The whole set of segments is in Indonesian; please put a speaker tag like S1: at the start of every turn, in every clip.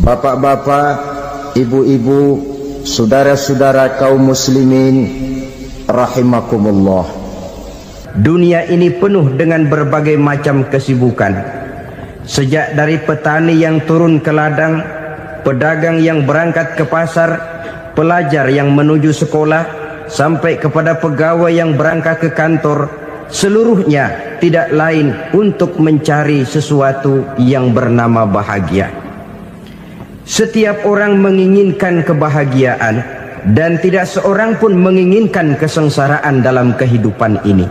S1: Bapak-bapak, ibu-ibu, saudara-saudara kaum muslimin rahimakumullah.
S2: Dunia ini penuh dengan berbagai macam kesibukan. Sejak dari petani yang turun ke ladang, pedagang yang berangkat ke pasar, pelajar yang menuju sekolah, sampai kepada pegawai yang berangkat ke kantor, seluruhnya tidak lain untuk mencari sesuatu yang bernama bahagia. Setiap orang menginginkan kebahagiaan, dan tidak seorang pun menginginkan kesengsaraan dalam kehidupan ini.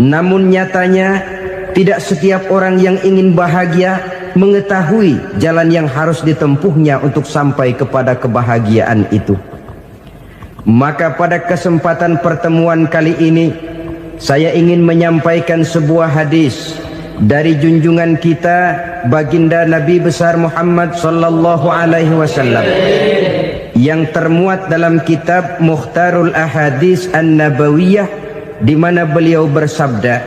S2: Namun nyatanya tidak setiap orang yang ingin bahagia mengetahui jalan yang harus ditempuhnya untuk sampai kepada kebahagiaan itu. Maka pada kesempatan pertemuan kali ini, saya ingin menyampaikan sebuah hadis dari junjungan kita baginda Nabi besar Muhammad sallallahu alaihi wasallam yang termuat dalam kitab Mukhtarul Ahadits An-Nabawiyah, di mana beliau bersabda,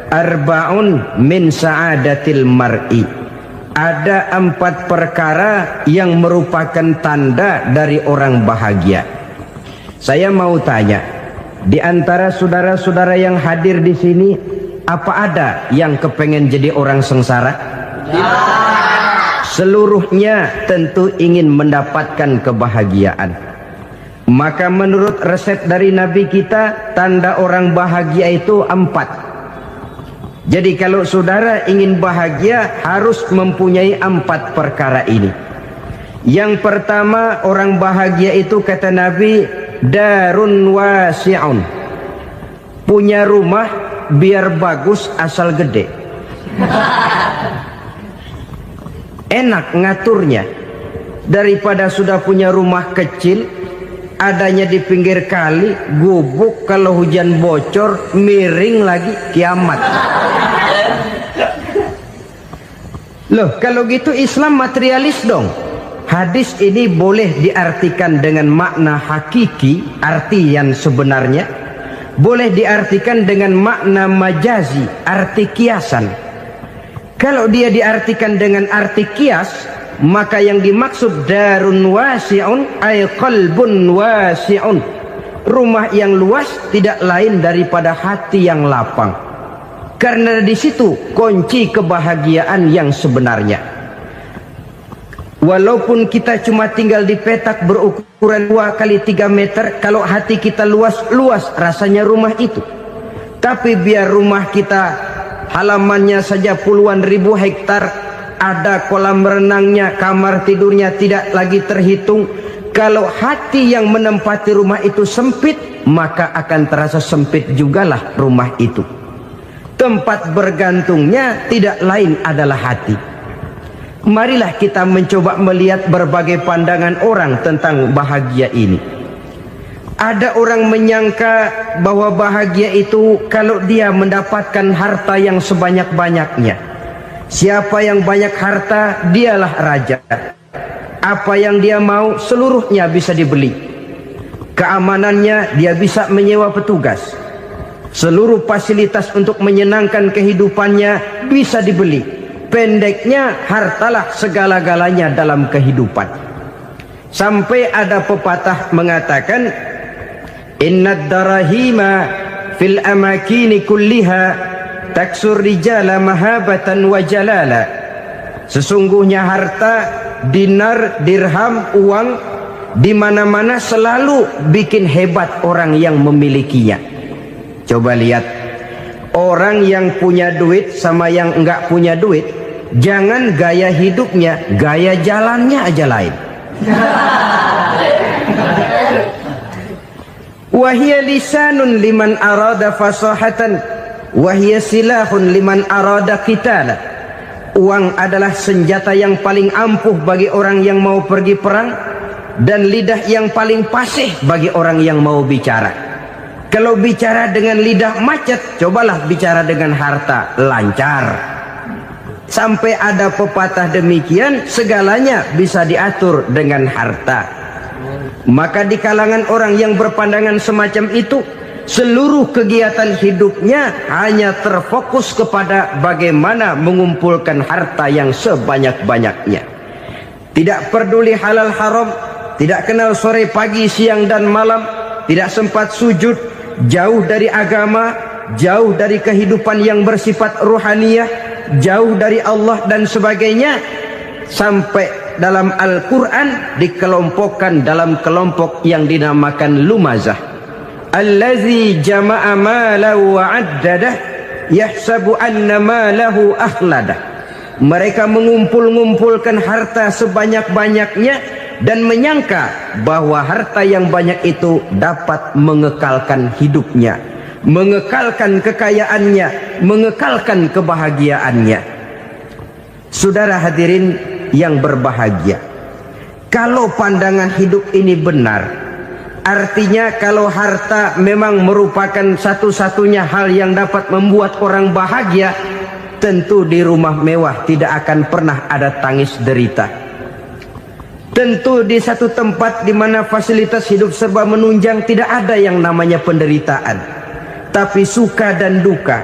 S2: arba'un min sa'adatil mar'i. Ada 4 perkara yang merupakan tanda dari orang bahagia. Saya mau tanya, di antara saudara-saudara yang hadir di sini, apa ada yang kepengen jadi orang sengsara? Ya. Seluruhnya tentu ingin mendapatkan kebahagiaan. Maka menurut resep dari Nabi kita, tanda orang bahagia itu 4. Jadi kalau saudara ingin bahagia, harus mempunyai 4 perkara ini. Yang pertama, orang bahagia itu kata Nabi, darun wasi'un. Punya rumah biar bagus asal gede. Enak ngaturnya. Daripada sudah punya rumah kecil, adanya di pinggir kali, gubuk, kalau hujan bocor, miring lagi, kiamat. Loh, kalau gitu Islam materialis dong. Hadis ini boleh diartikan dengan makna hakiki, arti yang sebenarnya. Boleh diartikan dengan makna majazi, arti kiasan. Kalau dia diartikan dengan arti kias, maka yang dimaksud darun wasi'un ay qalbun wasi'un. Rumah yang luas tidak lain daripada hati yang lapang. Karena di situ kunci kebahagiaan yang sebenarnya. Walaupun kita cuma tinggal di petak berukuran 2 kali 3 meter, kalau hati kita luas rasanya rumah itu. Tapi biar rumah kita halamannya saja puluhan ribu hektar, ada kolam renangnya, kamar tidurnya tidak lagi terhitung. Kalau hati yang menempati rumah itu sempit, maka akan terasa sempit jugalah rumah itu. Tempat bergantungnya tidak lain adalah hati. Marilah kita mencoba melihat berbagai pandangan orang tentang bahagia ini. Ada orang menyangka bahwa bahagia itu kalau dia mendapatkan harta yang sebanyak-banyaknya. Siapa yang banyak harta, dialah raja. Apa yang dia mau, seluruhnya bisa dibeli. Keamanannya, dia bisa menyewa petugas. Seluruh fasilitas untuk menyenangkan kehidupannya bisa dibeli. Pendeknya, hartalah segala-galanya dalam kehidupan. Sampai ada pepatah mengatakan, innad darahima fil amakini kulliha taksur rijala mahabatan wa jalala. Sesungguhnya harta, dinar, dirham, uang, di mana-mana selalu bikin hebat orang yang memilikinya. Coba lihat, orang yang punya duit sama yang enggak punya duit, jangan gaya hidupnya, gaya jalannya aja lain. Wahia lisanun liman arada fasahatan, wahia silahun liman arada qitala. Uang adalah senjata yang paling ampuh bagi orang yang mau pergi perang, dan lidah yang paling fasih bagi orang yang mau bicara. Kalau bicara dengan lidah macet, cobalah bicara dengan harta, lancar. Sampai ada pepatah demikian, segalanya bisa diatur dengan harta. Maka di kalangan orang yang berpandangan semacam itu, seluruh kegiatan hidupnya hanya terfokus kepada bagaimana mengumpulkan harta yang sebanyak-banyaknya. tidak peduli halal haram, tidak kenal sore pagi siang dan malam, tidak sempat sujud, jauh dari agama, jauh dari kehidupan yang bersifat ruhaniyah, jauh dari Allah dan sebagainya, sampai dalam Al-Quran dikelompokkan dalam kelompok yang dinamakan lumazah. Allazi jama'a malahu wa 'addadah yahsabu anna malahu akhladah. Mereka mengumpul-ngumpulkan harta sebanyak-banyaknya dan menyangka bahwa harta yang banyak itu dapat mengekalkan hidupnya, mengekalkan kekayaannya, mengekalkan kebahagiaannya. Saudara hadirin yang berbahagia, kalau pandangan hidup ini benar, artinya kalau harta memang merupakan satu-satunya hal yang dapat membuat orang bahagia, tentu di rumah mewah tidak akan pernah ada tangis derita. Tentu di satu tempat di mana fasilitas hidup serba menunjang tidak ada yang namanya penderitaan. Tapi suka dan duka,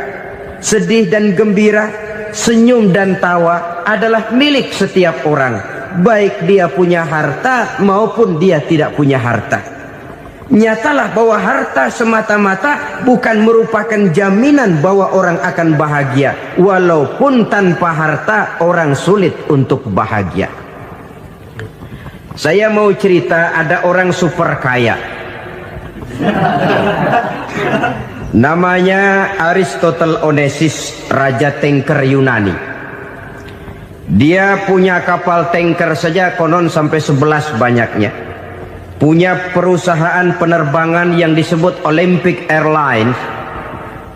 S2: sedih dan gembira, senyum dan tawa adalah milik setiap orang, baik dia punya harta maupun dia tidak punya harta. Nyatalah bahwa harta semata-mata bukan merupakan jaminan bahwa orang akan bahagia, walaupun tanpa harta orang sulit untuk bahagia. Saya mau cerita, ada orang super kaya, namanya Aristotle Onesius, raja tanker Yunani. Dia punya kapal tanker saja konon sampai 11 banyaknya. Punya perusahaan penerbangan yang disebut Olympic Airlines.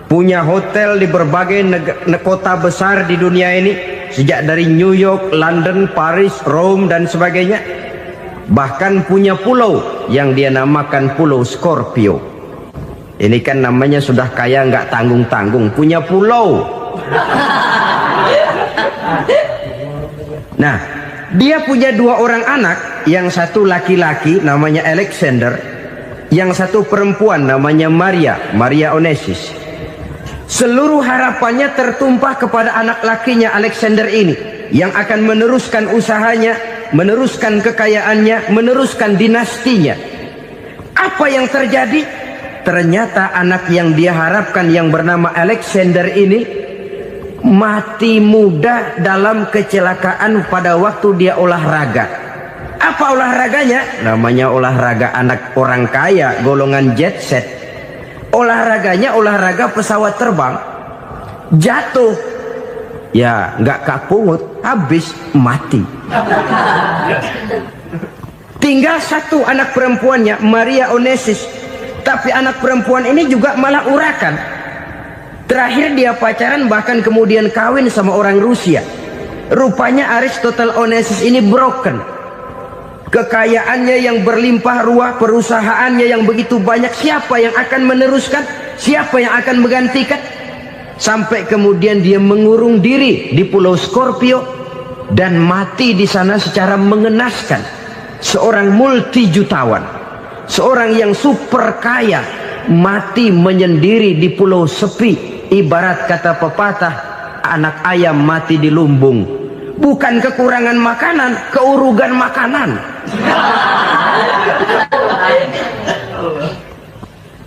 S2: Punya hotel di berbagai kota besar di dunia ini, sejak dari New York, London, Paris, Rome dan sebagainya. Bahkan punya pulau yang dia namakan Pulau Scorpio. Ini kan namanya sudah kaya nggak tanggung-tanggung, punya pulau. Nah, dia punya 2 orang anak, yang satu laki-laki namanya Alexander, yang satu perempuan namanya Maria Onesius. Seluruh harapannya tertumpah kepada anak lakinya Alexander ini, yang akan meneruskan usahanya, meneruskan kekayaannya, meneruskan dinastinya. Apa yang terjadi? Ternyata anak yang dia harapkan yang bernama Alexander ini mati muda dalam kecelakaan pada waktu dia olahraga. Apa olahraganya? Namanya olahraga anak orang kaya, golongan jet set. Olahraganya olahraga pesawat terbang. Jatuh, ya nggak kapungut, habis mati. Tinggal satu anak perempuannya, Maria Onesius. Tapi anak perempuan ini juga malah urakan. Terakhir dia pacaran, bahkan kemudian kawin sama orang Rusia. Rupanya Aristotle Onesius ini broken. Kekayaannya yang berlimpah ruah, perusahaannya yang begitu banyak, siapa yang akan meneruskan? Siapa yang akan menggantikan? Sampai kemudian dia mengurung diri di Pulau Scorpio dan mati di sana secara mengenaskan. Seorang multi jutawan, seorang yang super kaya, mati menyendiri di pulau sepi. Ibarat kata pepatah, anak ayam mati di lumbung. Bukan kekurangan makanan, keurugan makanan.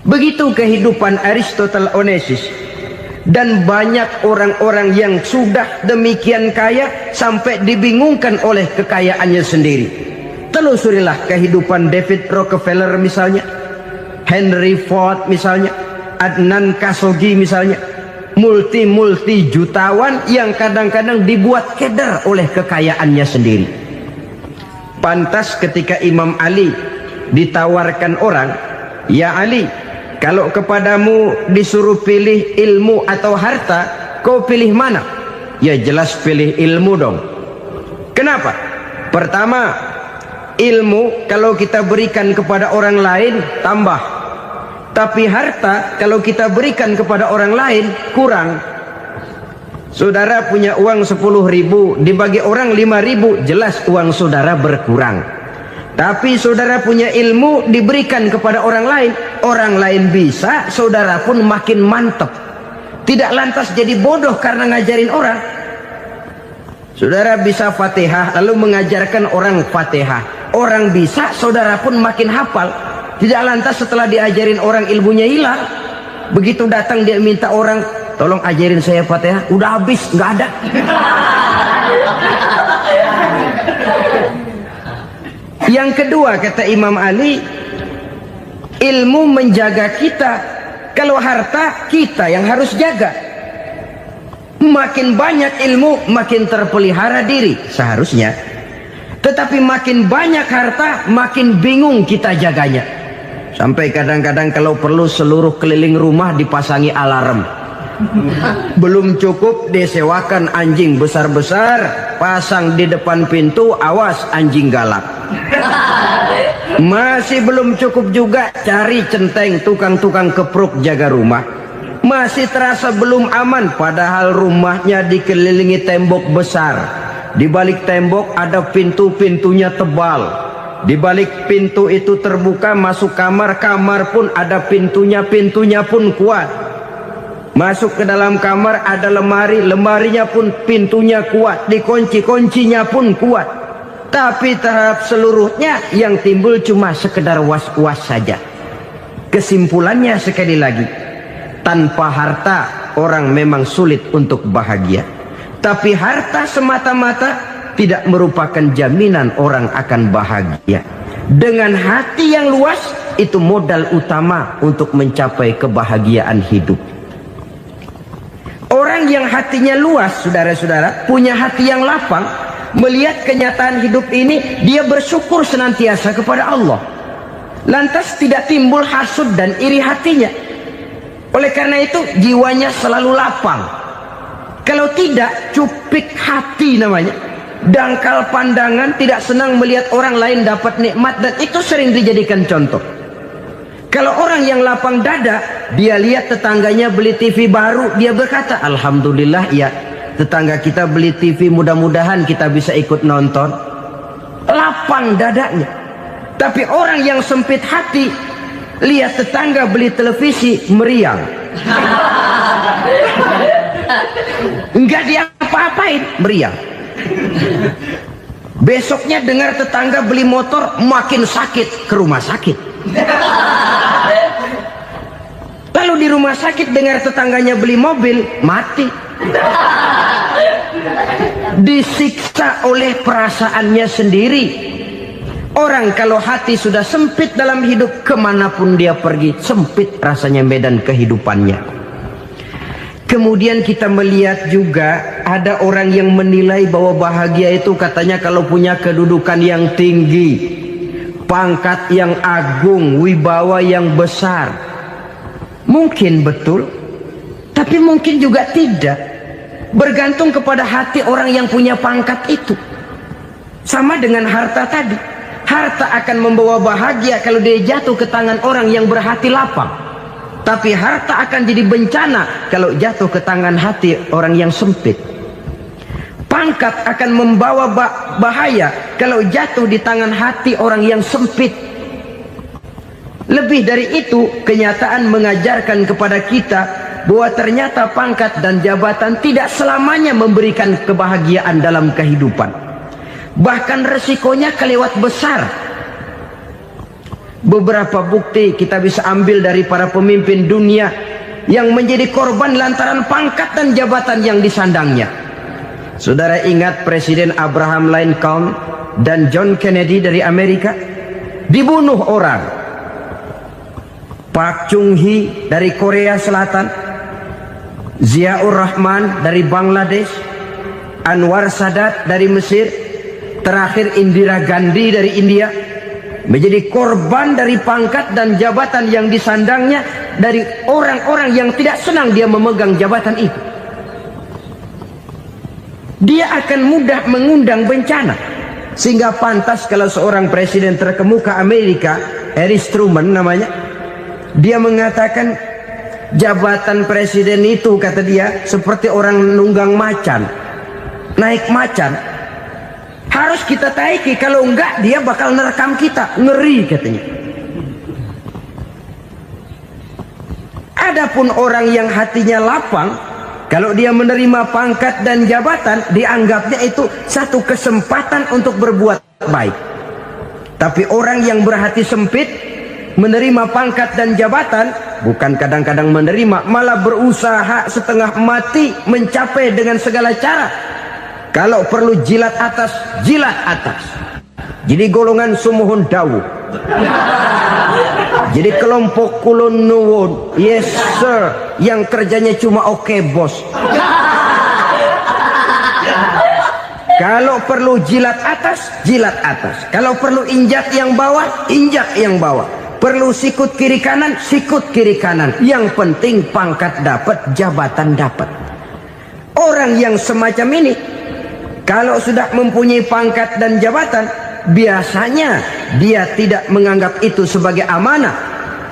S2: Begitu kehidupan Aristotle Onesius. Dan banyak orang-orang yang sudah demikian kaya sampai dibingungkan oleh kekayaannya sendiri. Telusurilah kehidupan David Rockefeller misalnya, Henry Ford misalnya, Adnan Khashoggi misalnya. Multi jutawan yang kadang-kadang dibuat keder oleh kekayaannya sendiri. Pantas ketika Imam Ali ditawarkan orang, "Ya Ali, kalau kepadamu disuruh pilih ilmu atau harta, kau pilih mana?" Ya jelas pilih ilmu dong. Kenapa? Pertama, ilmu kalau kita berikan kepada orang lain tambah. Tapi harta kalau kita berikan kepada orang lain kurang. Saudara punya uang 10.000, dibagi orang 5.000, jelas uang saudara berkurang. Tapi saudara punya ilmu, diberikan kepada orang lain bisa, saudara pun makin mantap. Tidak lantas jadi bodoh karena ngajarin orang. Saudara bisa Fatihah lalu mengajarkan orang Fatihah. Orang bisa, saudara pun makin hafal. Tidak lantas setelah diajarin orang ilmunya hilang. Begitu datang dia minta orang, tolong ajarin saya Fatihah. Udah habis, nggak ada. Yang kedua kata Imam Ali, ilmu menjaga kita. Kalau harta, kita yang harus jaga. Makin banyak ilmu, makin terpelihara diri seharusnya. Tetapi makin banyak harta, makin bingung kita jaganya. Sampai kadang-kadang kalau perlu seluruh keliling rumah dipasangi alarm. Belum cukup disewakan anjing besar-besar, pasang di depan pintu, awas anjing galak. Masih belum cukup juga, cari centeng tukang-tukang kepruk jaga rumah. Masih terasa belum aman, padahal rumahnya dikelilingi tembok besar. Di balik tembok ada pintu-pintunya tebal. Di balik pintu itu terbuka masuk kamar, kamar pun ada pintunya, pintunya pun kuat. Masuk ke dalam kamar ada lemari, lemarinya pun pintunya kuat, dikunci, kuncinya pun kuat. Tapi terhadap seluruhnya yang timbul cuma sekedar was-was saja. Kesimpulannya sekali lagi, tanpa harta orang memang sulit untuk bahagia. Tapi harta semata-mata tidak merupakan jaminan orang akan bahagia. Dengan hati yang luas, itu modal utama untuk mencapai kebahagiaan hidup. Orang yang hatinya luas, saudara-saudara, punya hati yang lapang, melihat kenyataan hidup ini, dia bersyukur senantiasa kepada Allah. Lantas tidak timbul hasud dan iri hatinya. Oleh karena itu jiwanya selalu lapang. Kalau tidak, cupik hati namanya. Dangkal pandangan, tidak senang melihat orang lain dapat nikmat, dan itu sering dijadikan contoh. Kalau orang yang lapang dada, dia lihat tetangganya beli TV baru, dia berkata, alhamdulillah ya, tetangga kita beli TV, mudah-mudahan kita bisa ikut nonton. Lapang dadanya. Tapi orang yang sempit hati, lihat tetangga beli televisi, meriang. Enggak dia apa-apain, meriang. Besoknya dengar tetangga beli motor, makin sakit, ke rumah sakit. Lalu di rumah sakit dengar tetangganya beli mobil, mati. Disiksa oleh perasaannya sendiri. Orang kalau hati sudah sempit dalam hidup, kemanapun dia pergi, sempit rasanya medan kehidupannya. Kemudian kita melihat juga ada orang yang menilai bahwa bahagia itu katanya kalau punya kedudukan yang tinggi, pangkat yang agung, wibawa yang besar. Mungkin betul, tapi mungkin juga tidak. Bergantung kepada hati orang yang punya pangkat itu. Sama dengan harta tadi. Harta akan membawa bahagia kalau dia jatuh ke tangan orang yang berhati lapang. Tapi harta akan jadi bencana kalau jatuh ke tangan hati orang yang sempit. Pangkat akan membawa bahaya kalau jatuh di tangan hati orang yang sempit. Lebih dari itu, kenyataan mengajarkan kepada kita bahwa ternyata pangkat dan jabatan tidak selamanya memberikan kebahagiaan dalam kehidupan. Bahkan resikonya kelewat besar. Beberapa bukti kita bisa ambil dari para pemimpin dunia yang menjadi korban lantaran pangkat dan jabatan yang disandangnya. Saudara ingat Presiden Abraham Lincoln dan John Kennedy dari Amerika? Dibunuh orang. Park Chung-hee dari Korea Selatan, Ziaur Rahman dari Bangladesh, Anwar Sadat dari Mesir, terakhir Indira Gandhi dari India, menjadi korban dari pangkat dan jabatan yang disandangnya dari orang-orang yang tidak senang dia memegang jabatan itu. Dia akan mudah mengundang bencana. Sehingga pantas kalau seorang presiden terkemuka Amerika, Harry Truman namanya, dia mengatakan jabatan presiden itu, kata dia, seperti orang nunggang macan, naik macan. Harus kita taiki, kalau enggak dia bakal nerekam kita, ngeri katanya. Adapun orang yang hatinya lapang, Kalau dia menerima pangkat dan jabatan, dianggapnya itu satu kesempatan untuk berbuat baik. Tapi orang yang berhati sempit, menerima pangkat dan jabatan, bukan kadang-kadang menerima, malah berusaha setengah mati mencapai dengan segala cara. Kalau perlu jilat atas, jilat atas. Jadi golongan sumuhun dawu. Jadi kelompok kulon nuwun, yes sir, yang kerjanya cuma oke bos. Kalau perlu jilat atas, jilat atas. Kalau perlu injak yang bawah, injak yang bawah. Perlu sikut kiri kanan, sikut kiri kanan. Yang penting pangkat dapat, jabatan dapat. Orang yang semacam ini, kalau sudah mempunyai pangkat dan jabatan, biasanya dia tidak menganggap itu sebagai amanah,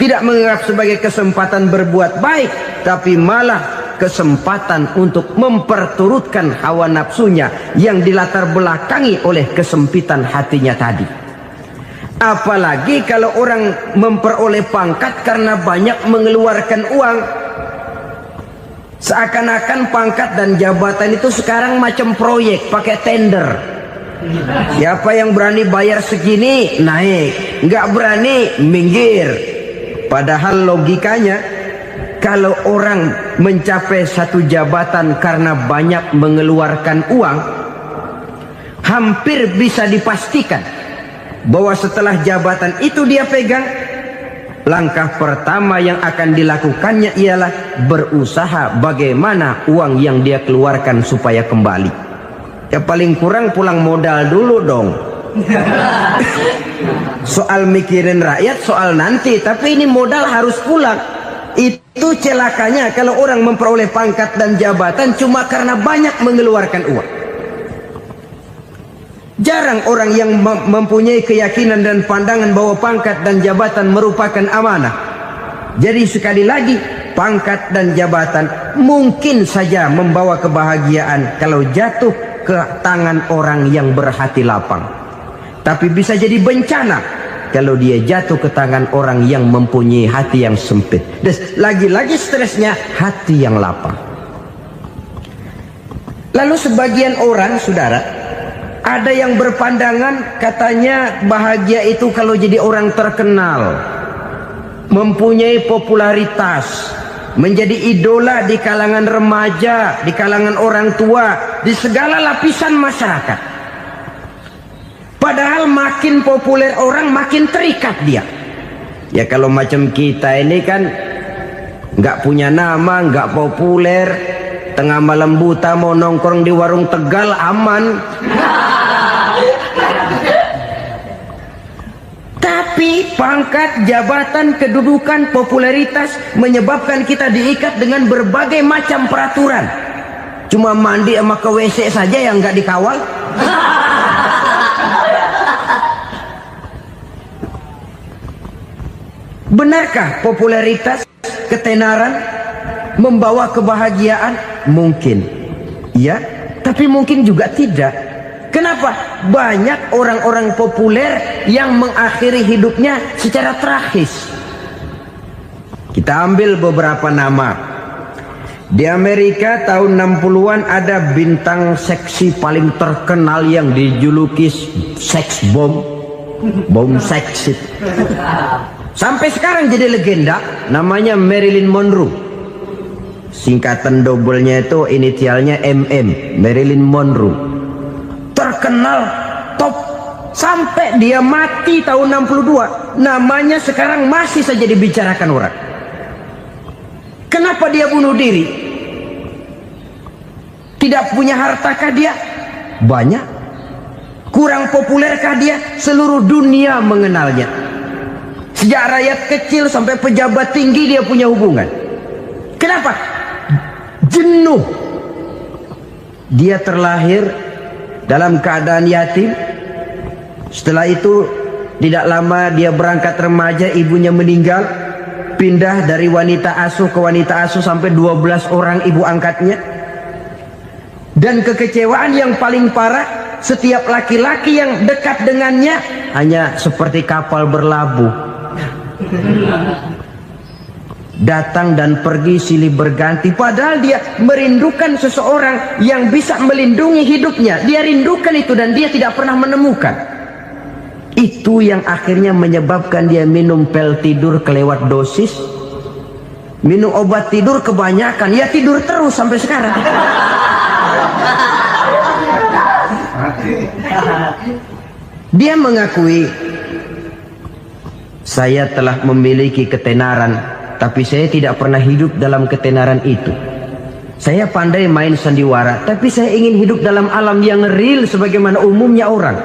S2: tidak menganggap sebagai kesempatan berbuat baik, tapi malah kesempatan untuk memperturutkan hawa nafsunya yang dilatar belakangi oleh kesempitan hatinya tadi. Apalagi kalau orang memperoleh pangkat karena banyak mengeluarkan uang. Seakan-akan pangkat dan jabatan itu sekarang macam proyek, pakai tender. Siapa yang berani bayar segini, naik. Nggak berani, minggir. Padahal logikanya, kalau orang mencapai satu jabatan karena banyak mengeluarkan uang, hampir bisa dipastikan bahwa setelah jabatan itu dia pegang, langkah pertama yang akan dilakukannya ialah berusaha bagaimana uang yang dia keluarkan supaya kembali. Ya paling kurang pulang modal dulu dong. Soal mikirin rakyat soal nanti, tapi ini modal harus pulang. Itu celakanya kalau orang memperoleh pangkat dan jabatan cuma karena banyak mengeluarkan uang. Jarang orang yang mempunyai keyakinan dan pandangan bahwa pangkat dan jabatan merupakan amanah. Jadi sekali lagi, pangkat dan jabatan mungkin saja membawa kebahagiaan kalau jatuh ke tangan orang yang berhati lapang. Tapi bisa jadi bencana kalau dia jatuh ke tangan orang yang mempunyai hati yang sempit. Dan lagi-lagi stresnya hati yang lapang. Lalu sebagian orang, saudara, ada yang berpandangan katanya bahagia itu kalau jadi orang terkenal, mempunyai popularitas, menjadi idola di kalangan remaja, di kalangan orang tua, di segala lapisan masyarakat. Padahal makin populer orang makin terikat dia. Ya kalau macam kita ini kan nggak punya nama, nggak populer, tengah malam buta mau nongkrong di warung Tegal aman. Tapi pangkat, jabatan, kedudukan, popularitas menyebabkan kita diikat dengan berbagai macam peraturan. Cuma mandi sama ke WC saja yang nggak dikawal. Benarkah popularitas, ketenaran membawa kebahagiaan? Mungkin. Ya, tapi mungkin juga tidak. Kenapa? Banyak orang-orang populer yang mengakhiri hidupnya secara tragis. Kita ambil beberapa nama. Di Amerika tahun 60-an ada bintang seksi paling terkenal yang dijuluki sex bomb. Bom seks. Sampai sekarang jadi legenda, namanya Marilyn Monroe. Singkatan double-nya itu inisialnya MM, Marilyn Monroe. Terkenal top sampai dia mati tahun 62, namanya sekarang masih saja dibicarakan orang. Kenapa dia bunuh diri? Tidak punya hartakah dia? Banyak. Kurang populerkah dia? Seluruh dunia mengenalnya. Sejak rakyat kecil sampai pejabat tinggi dia punya hubungan. Kenapa? Jenuh. Dia terlahir dalam keadaan yatim. Setelah itu tidak lama dia berangkat remaja, ibunya meninggal. Pindah dari wanita asuh ke wanita asuh sampai 12 orang ibu angkatnya. Dan kekecewaan yang paling parah, setiap laki-laki yang dekat dengannya hanya seperti kapal berlabuh. datang dan pergi silih berganti, padahal dia merindukan seseorang yang bisa melindungi hidupnya. Dia rindukan itu dan dia tidak pernah menemukan. Itu yang akhirnya menyebabkan dia minum pil tidur kelewat dosis, minum obat tidur kebanyakan, ya tidur terus sampai sekarang. Dia mengakui, saya telah memiliki ketenaran, tapi saya tidak pernah hidup dalam ketenaran itu. Saya pandai main sandiwara, tapi saya ingin hidup dalam alam yang real sebagaimana umumnya orang.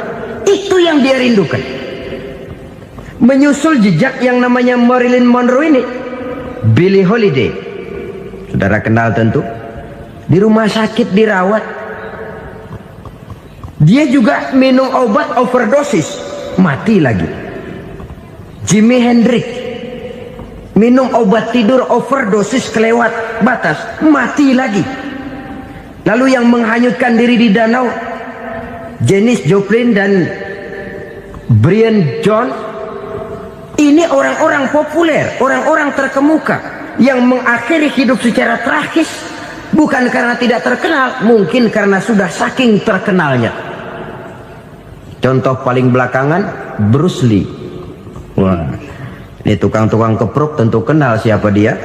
S2: Itu yang dia rindukan. Menyusul jejak yang namanya Marilyn Monroe ini, Billie Holiday, saudara kenal tentu, di rumah sakit dirawat. Dia juga minum obat overdosis, mati lagi. Jimi Hendrix minum obat tidur overdosis kelewat batas, mati lagi. Lalu yang menghanyutkan diri di danau, Janis Joplin dan Brian Jones. Ini orang-orang populer, orang-orang terkemuka yang mengakhiri hidup secara tragis, bukan karena tidak terkenal, mungkin karena sudah saking terkenalnya. Contoh paling belakangan, Bruce Lee. Wah, ini tukang-tukang kepruk tentu kenal siapa dia.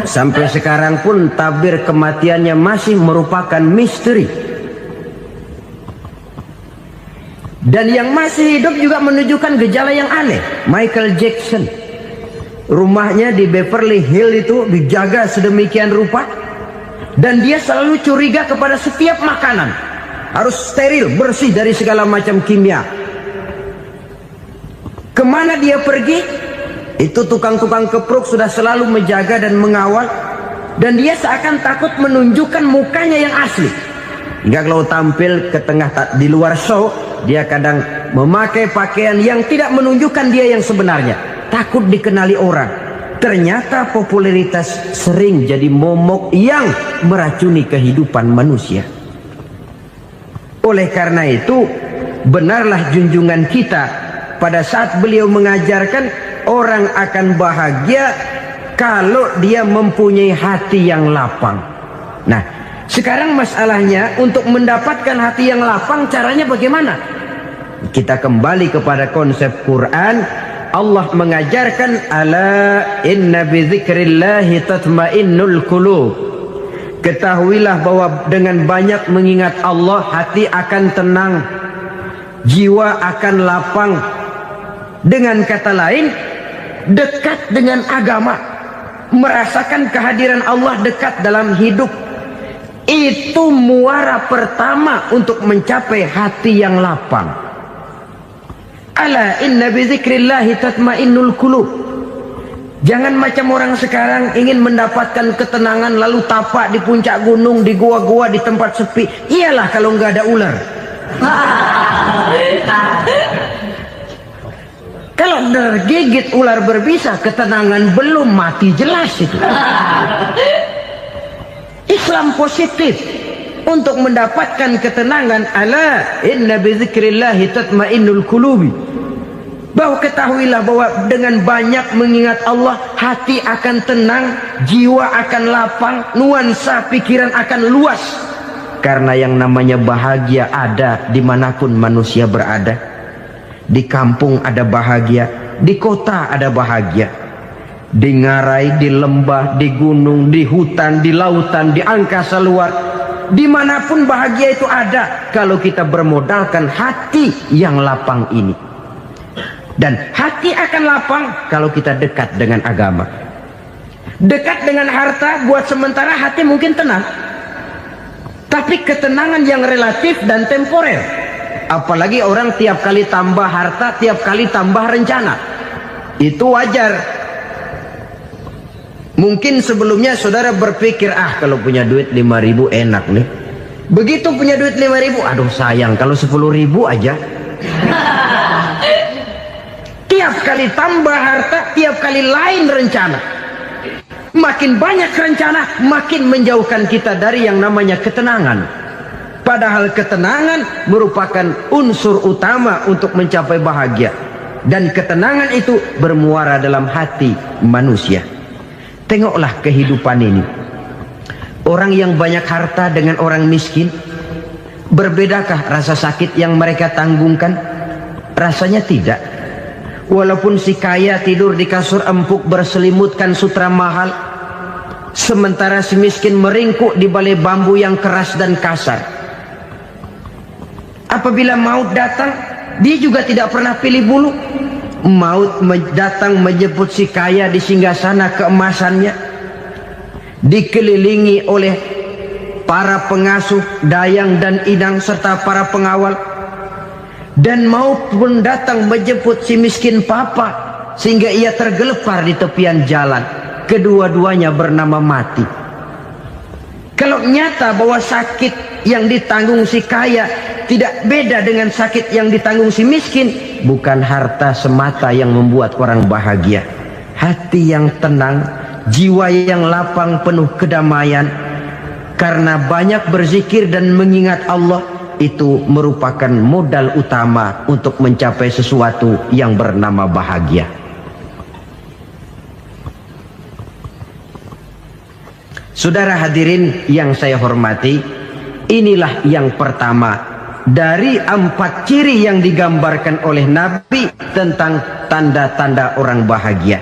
S2: Sampai sekarang pun tabir kematiannya masih merupakan misteri. Dan yang masih hidup juga menunjukkan gejala yang aneh. Michael Jackson, rumahnya di Beverly Hills itu dijaga sedemikian rupa, dan dia selalu curiga kepada setiap makanan harus steril, bersih dari segala macam kimia. Kemana dia pergi, itu tukang-tukang kepruk sudah selalu menjaga dan mengawal, dan dia seakan takut menunjukkan mukanya yang asli. Hingga kalau tampil ke tengah di luar show, dia kadang memakai pakaian yang tidak menunjukkan dia yang sebenarnya, takut dikenali orang. Ternyata popularitas sering jadi momok yang meracuni kehidupan manusia. Oleh karena itu, benarlah junjungan kita pada saat beliau mengajarkan orang akan bahagia kalau dia mempunyai hati yang lapang. Nah, sekarang masalahnya untuk mendapatkan hati yang lapang, caranya bagaimana? Kita kembali kepada konsep Quran. Allah mengajarkan, ala inna bizikrillahi tatmainnul qulub. Ketahuilah bahwa dengan banyak mengingat Allah, hati akan tenang, jiwa akan lapang. Dengan kata lain, dekat dengan agama, merasakan kehadiran Allah dekat dalam hidup. Itu muara pertama untuk mencapai hati yang lapang. Ala inna bizikrillahi tatmainnul qulub. Jangan macam orang sekarang ingin mendapatkan ketenangan lalu tapak di puncak gunung, di gua-gua, di tempat sepi. Iyalah kalau nggak ada ular. Kalau tergigit ular berbisa, ketenangan belum, mati jelas itu. Islam positif untuk mendapatkan ketenangan. Ala inna bizikrillahi tatmainnul qulubi. Bahwa ketahuilah bahwa dengan banyak mengingat Allah, hati akan tenang, jiwa akan lapang, nuansa pikiran akan luas. Karena yang namanya bahagia ada dimanapun manusia berada. Di kampung ada bahagia, di kota ada bahagia, di ngarai, di lembah, di gunung, di hutan, di lautan, di angkasa luar, dimanapun bahagia itu ada kalau kita bermodalkan hati yang lapang ini. Dan hati akan lapang kalau kita dekat dengan agama. Dekat dengan harta buat sementara hati mungkin tenang, tapi ketenangan yang relatif dan temporer. Apalagi orang tiap kali tambah harta, tiap kali tambah rencana. Itu wajar. Mungkin sebelumnya saudara berpikir, kalau punya duit 5.000 enak nih. Begitu punya duit 5.000, aduh sayang kalau 10.000 aja. Tiap kali tambah harta, tiap kali lain rencana. Makin banyak rencana, makin menjauhkan kita dari yang namanya ketenangan. Padahal ketenangan merupakan unsur utama untuk mencapai bahagia. dan ketenangan itu bermuara dalam hati manusia. Tengoklah kehidupan ini. Orang yang banyak harta dengan orang miskin, berbedakah rasa sakit yang mereka tanggungkan? Rasanya tidak. Walaupun si kaya tidur di kasur empuk berselimutkan sutra mahal, sementara si miskin meringkuk di balai bambu yang keras dan kasar. Apabila maut datang, dia juga tidak pernah pilih bulu. Maut datang menjemput si kaya di singgasana keemasannya, dikelilingi oleh para pengasuh, dayang dan idang serta para pengawal. Dan maut pun datang menjemput si miskin papa, sehingga ia tergelepar di tepian jalan. Kedua-duanya bernama mati. Kalau nyata bahwa sakit yang ditanggung si kaya tidak beda dengan sakit yang ditanggung si miskin, bukan harta semata yang membuat orang bahagia. Hati yang tenang, jiwa yang lapang penuh kedamaian, karena banyak berzikir dan mengingat Allah, itu merupakan modal utama untuk mencapai sesuatu yang bernama bahagia. Saudara hadirin yang saya hormati, inilah yang pertama dari 4 ciri yang digambarkan oleh Nabi tentang tanda-tanda orang bahagia.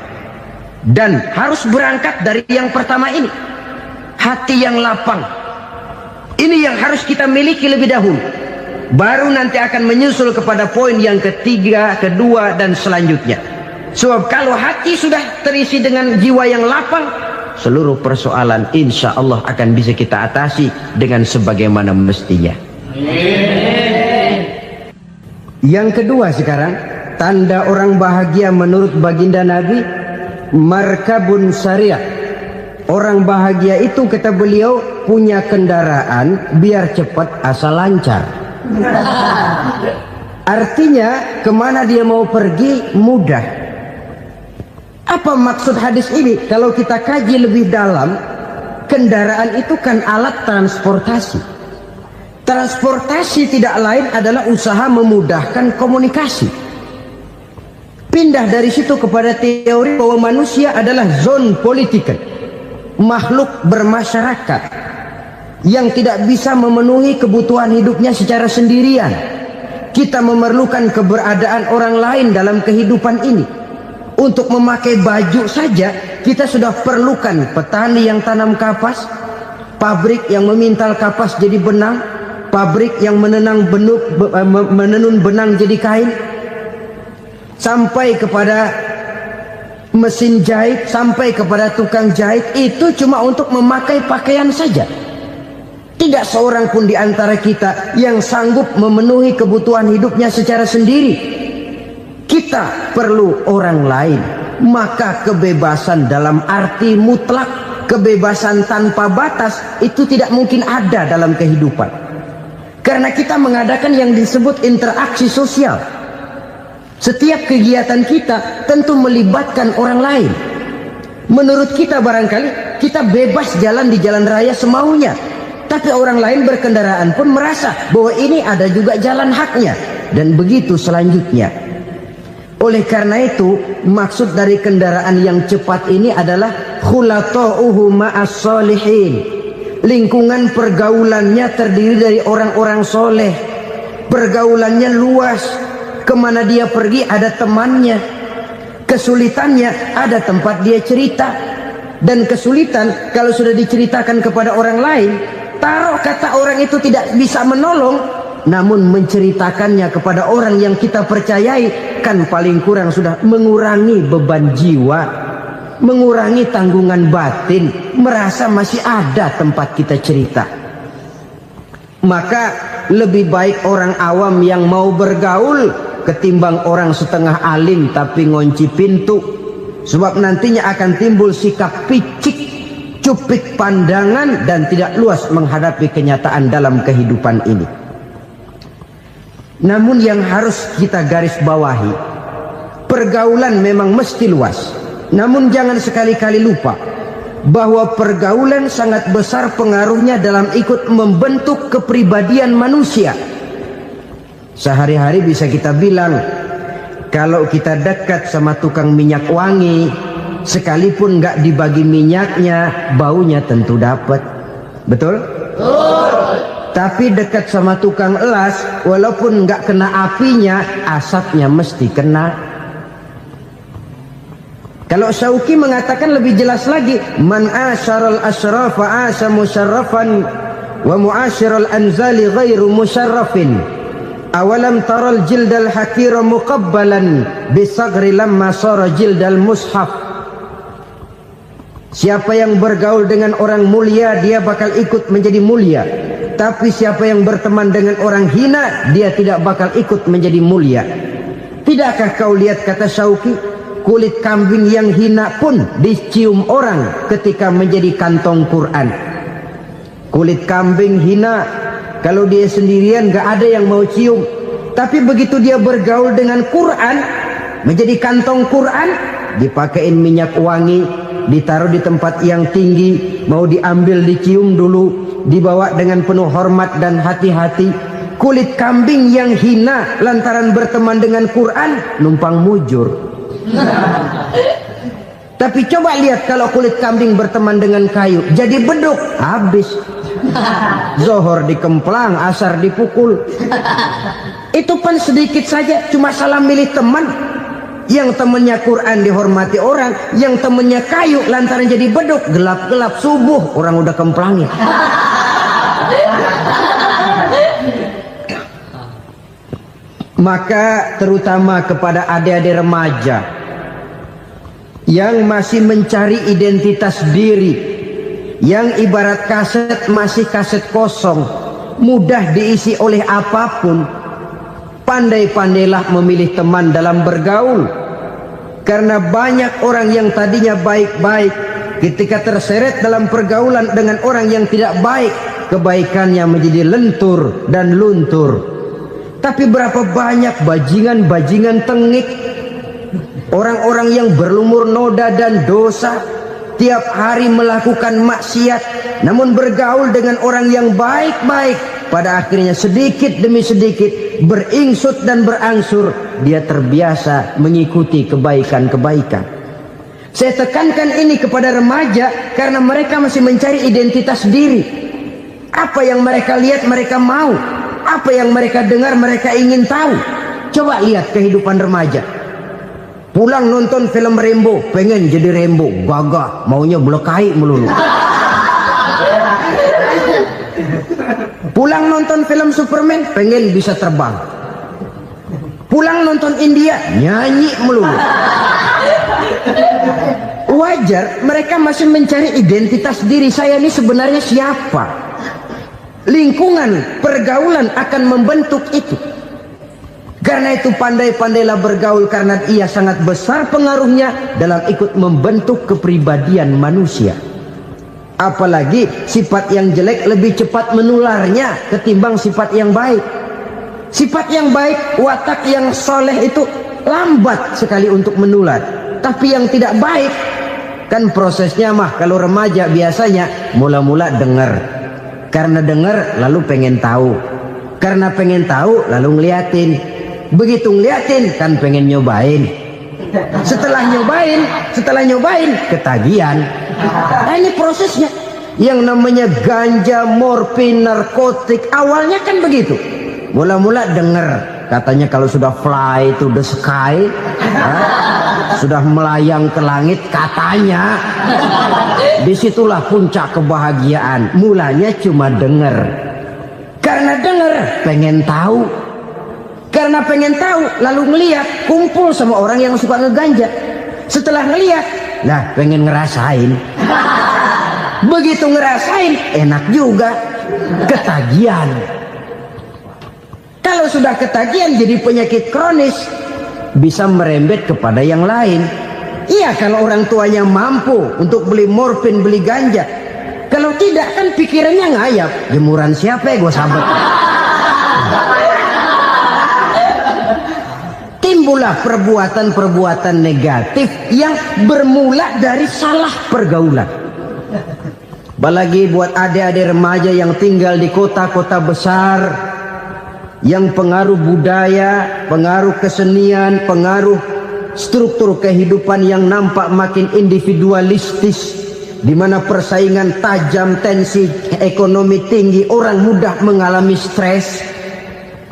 S2: Dan harus berangkat dari yang pertama ini, hati yang lapang. Ini yang harus kita miliki lebih dahulu. Baru nanti akan menyusul kepada poin yang ketiga, kedua, dan selanjutnya. Sebab kalau hati sudah terisi dengan jiwa yang lapang, seluruh persoalan insya Allah akan bisa kita atasi dengan sebagaimana mestinya. Yang kedua sekarang, tanda orang bahagia menurut baginda Nabi, markabun syariah. Orang bahagia itu, kata beliau, punya kendaraan biar cepat asal lancar. Artinya kemana dia mau pergi mudah. Apa maksud hadis ini? Kalau kita kaji lebih dalam, kendaraan itu kan alat transportasi. Transportasi tidak lain adalah usaha memudahkan komunikasi. Pindah dari situ kepada teori bahwa manusia adalah zon political, makhluk bermasyarakat yang tidak bisa memenuhi kebutuhan hidupnya secara sendirian. Kita memerlukan keberadaan orang lain dalam kehidupan ini. Untuk memakai baju saja kita sudah perlukan petani yang tanam kapas, pabrik yang memintal kapas jadi benang, pabrik yang menenun benang jadi kain, sampai kepada mesin jahit, sampai kepada tukang jahit. Itu cuma untuk memakai pakaian saja. Tidak seorang pun di antara kita yang sanggup memenuhi kebutuhan hidupnya secara sendiri. Kita perlu orang lain. Maka kebebasan dalam arti mutlak, kebebasan tanpa batas, itu tidak mungkin ada dalam kehidupan. Karena kita mengadakan yang disebut interaksi sosial. Setiap kegiatan kita tentu melibatkan orang lain. Menurut kita barangkali kita bebas jalan di jalan raya semaunya, tapi orang lain berkendaraan pun merasa bahwa ini ada juga jalan haknya, dan begitu selanjutnya. Oleh karena itu, maksud dari kendaraan yang cepat ini adalah khulata'uhu ma'as solihin. Lingkungan pergaulannya terdiri dari orang-orang soleh. Pergaulannya luas. Kemana dia pergi ada temannya. Kesulitannya ada tempat dia cerita. Dan kesulitan kalau sudah diceritakan kepada orang lain, taruh kata orang itu tidak bisa menolong, namun menceritakannya kepada orang yang kita percayai, kan paling kurang sudah mengurangi beban jiwa, mengurangi tanggungan batin, merasa masih ada tempat kita cerita. Maka lebih baik orang awam yang mau bergaul ketimbang orang setengah alim tapi ngunci pintu. Sebab nantinya akan timbul sikap picik, cupik pandangan, dan tidak luas menghadapi kenyataan dalam kehidupan ini. Namun yang harus kita garis bawahi, pergaulan memang mesti luas. Namun jangan sekali-kali lupa bahwa pergaulan sangat besar pengaruhnya dalam ikut membentuk kepribadian manusia. Sehari-hari bisa kita bilang kalau kita dekat sama tukang minyak wangi, sekalipun nggak dibagi minyaknya, baunya tentu dapat. Betul? Tapi dekat sama tukang elas, walaupun nggak kena apinya, asapnya mesti kena. Kalau Syauqi mengatakan lebih jelas lagi, man asyaral asyrafa asya musyarrafan wa muasyiral anzali ghairu musyarrafin. Awalam taral jildal hakira muqabbalan bisagri lamma sara jildal mushaf. Siapa yang bergaul dengan orang mulia, dia bakal ikut menjadi mulia. Tapi siapa yang berteman dengan orang hina, dia tidak bakal ikut menjadi mulia. Tidakkah kau lihat, kata Syauqi, kulit kambing yang hina pun dicium orang ketika menjadi kantong Quran. Kulit kambing hina, kalau dia sendirian gak ada yang mau cium. Tapi begitu dia bergaul dengan Quran, menjadi kantong Quran, dipakein minyak wangi, ditaruh di tempat yang tinggi, mau diambil dicium dulu, dibawa dengan penuh hormat dan hati-hati. Kulit kambing yang hina lantaran berteman dengan Quran, numpang mujur. Tapi coba lihat kalau kulit kambing berteman dengan kayu, jadi beduk, habis. Zohor dikemplang, asar dipukul. Itu pun sedikit saja, cuma salah milih teman. Yang temannya Quran dihormati orang, yang temannya kayu lantaran jadi beduk, gelap-gelap subuh orang udah kemplangnya. Maka terutama kepada adik-adik remaja yang masih mencari identitas diri, yang ibarat kaset masih kaset kosong, mudah diisi oleh apapun, pandai-pandailah memilih teman dalam bergaul. Karena banyak orang yang tadinya baik-baik, ketika terseret dalam pergaulan dengan orang yang tidak baik, kebaikannya menjadi lentur dan luntur. Tapi berapa banyak bajingan-bajingan tengik, orang-orang yang berlumur noda dan dosa, tiap hari melakukan maksiat, namun bergaul dengan orang yang baik-baik, pada akhirnya sedikit demi sedikit beringsut dan berangsur dia terbiasa mengikuti kebaikan-kebaikan. Saya tekankan ini kepada remaja karena mereka masih mencari identitas diri. Apa yang mereka lihat mereka mau, apa yang mereka dengar mereka ingin tahu. Coba lihat kehidupan remaja. Pulang nonton film Rambo, pengen jadi Rambo, gagah, maunya belekai melulu. Pulang nonton film Superman, pengen bisa terbang. Pulang nonton India, nyanyi melulu. Wajar, mereka masih mencari identitas diri. Saya ini sebenarnya siapa? Lingkungan, pergaulan akan membentuk itu. Karena itu pandai-pandailah bergaul, karena ia sangat besar pengaruhnya dalam ikut membentuk kepribadian manusia. Apalagi sifat yang jelek lebih cepat menularnya ketimbang sifat yang baik. Sifat yang baik, watak yang soleh itu lambat sekali untuk menular. Tapi yang tidak baik, kan prosesnya mah kalau remaja biasanya mula-mula dengar. Karena dengar lalu pengen tahu. Karena pengen tahu lalu ngeliatin. Begitu ngeliatin kan pengen nyobain. Setelah nyobain ketagihan. Nah, ini prosesnya. Yang namanya ganja, morfin, narkotik, awalnya kan begitu. Mula-mula dengar, katanya kalau sudah fly to the sky, sudah melayang ke langit, katanya disitulah puncak kebahagiaan. Mulanya cuma dengar. Karena dengar pengen tahu. Karena pengen tahu lalu ngeliat, kumpul sama orang yang suka ngeganja. Setelah ngeliat, nah pengen ngerasain. Begitu ngerasain enak juga, ketagihan. Kalau sudah ketagihan jadi penyakit kronis, bisa merembet kepada yang lain. Iya, kalau orang tuanya mampu untuk beli morfin, beli ganja. Kalau tidak kan pikirannya ngayap, jemuran siapa ya gue sabet. Timbullah perbuatan-perbuatan negatif yang bermula dari salah pergaulan. Apalagi buat adik-adik remaja yang tinggal di kota-kota besar, yang pengaruh budaya, pengaruh kesenian, pengaruh struktur kehidupan yang nampak makin individualistis, di mana persaingan tajam, tensi ekonomi tinggi, orang mudah mengalami stres.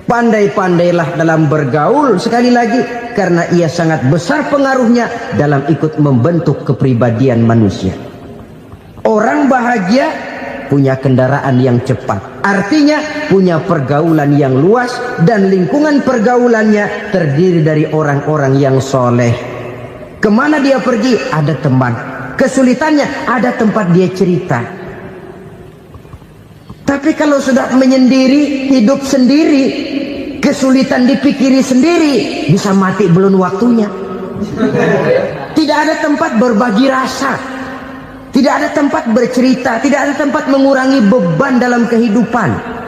S2: Pandai-pandailah dalam bergaul, sekali lagi, karena ia sangat besar pengaruhnya dalam ikut membentuk kepribadian manusia. Orang bahagia punya kendaraan yang cepat, artinya punya pergaulan yang luas, dan lingkungan pergaulannya terdiri dari orang-orang yang soleh. Kemana dia pergi, ada teman. Kesulitannya, ada tempat dia cerita. Tapi kalau sudah menyendiri, hidup sendiri, kesulitan dipikiri sendiri, bisa mati belum waktunya. Tidak ada tempat berbagi rasa, tidak ada tempat bercerita, tidak ada tempat mengurangi beban dalam kehidupan.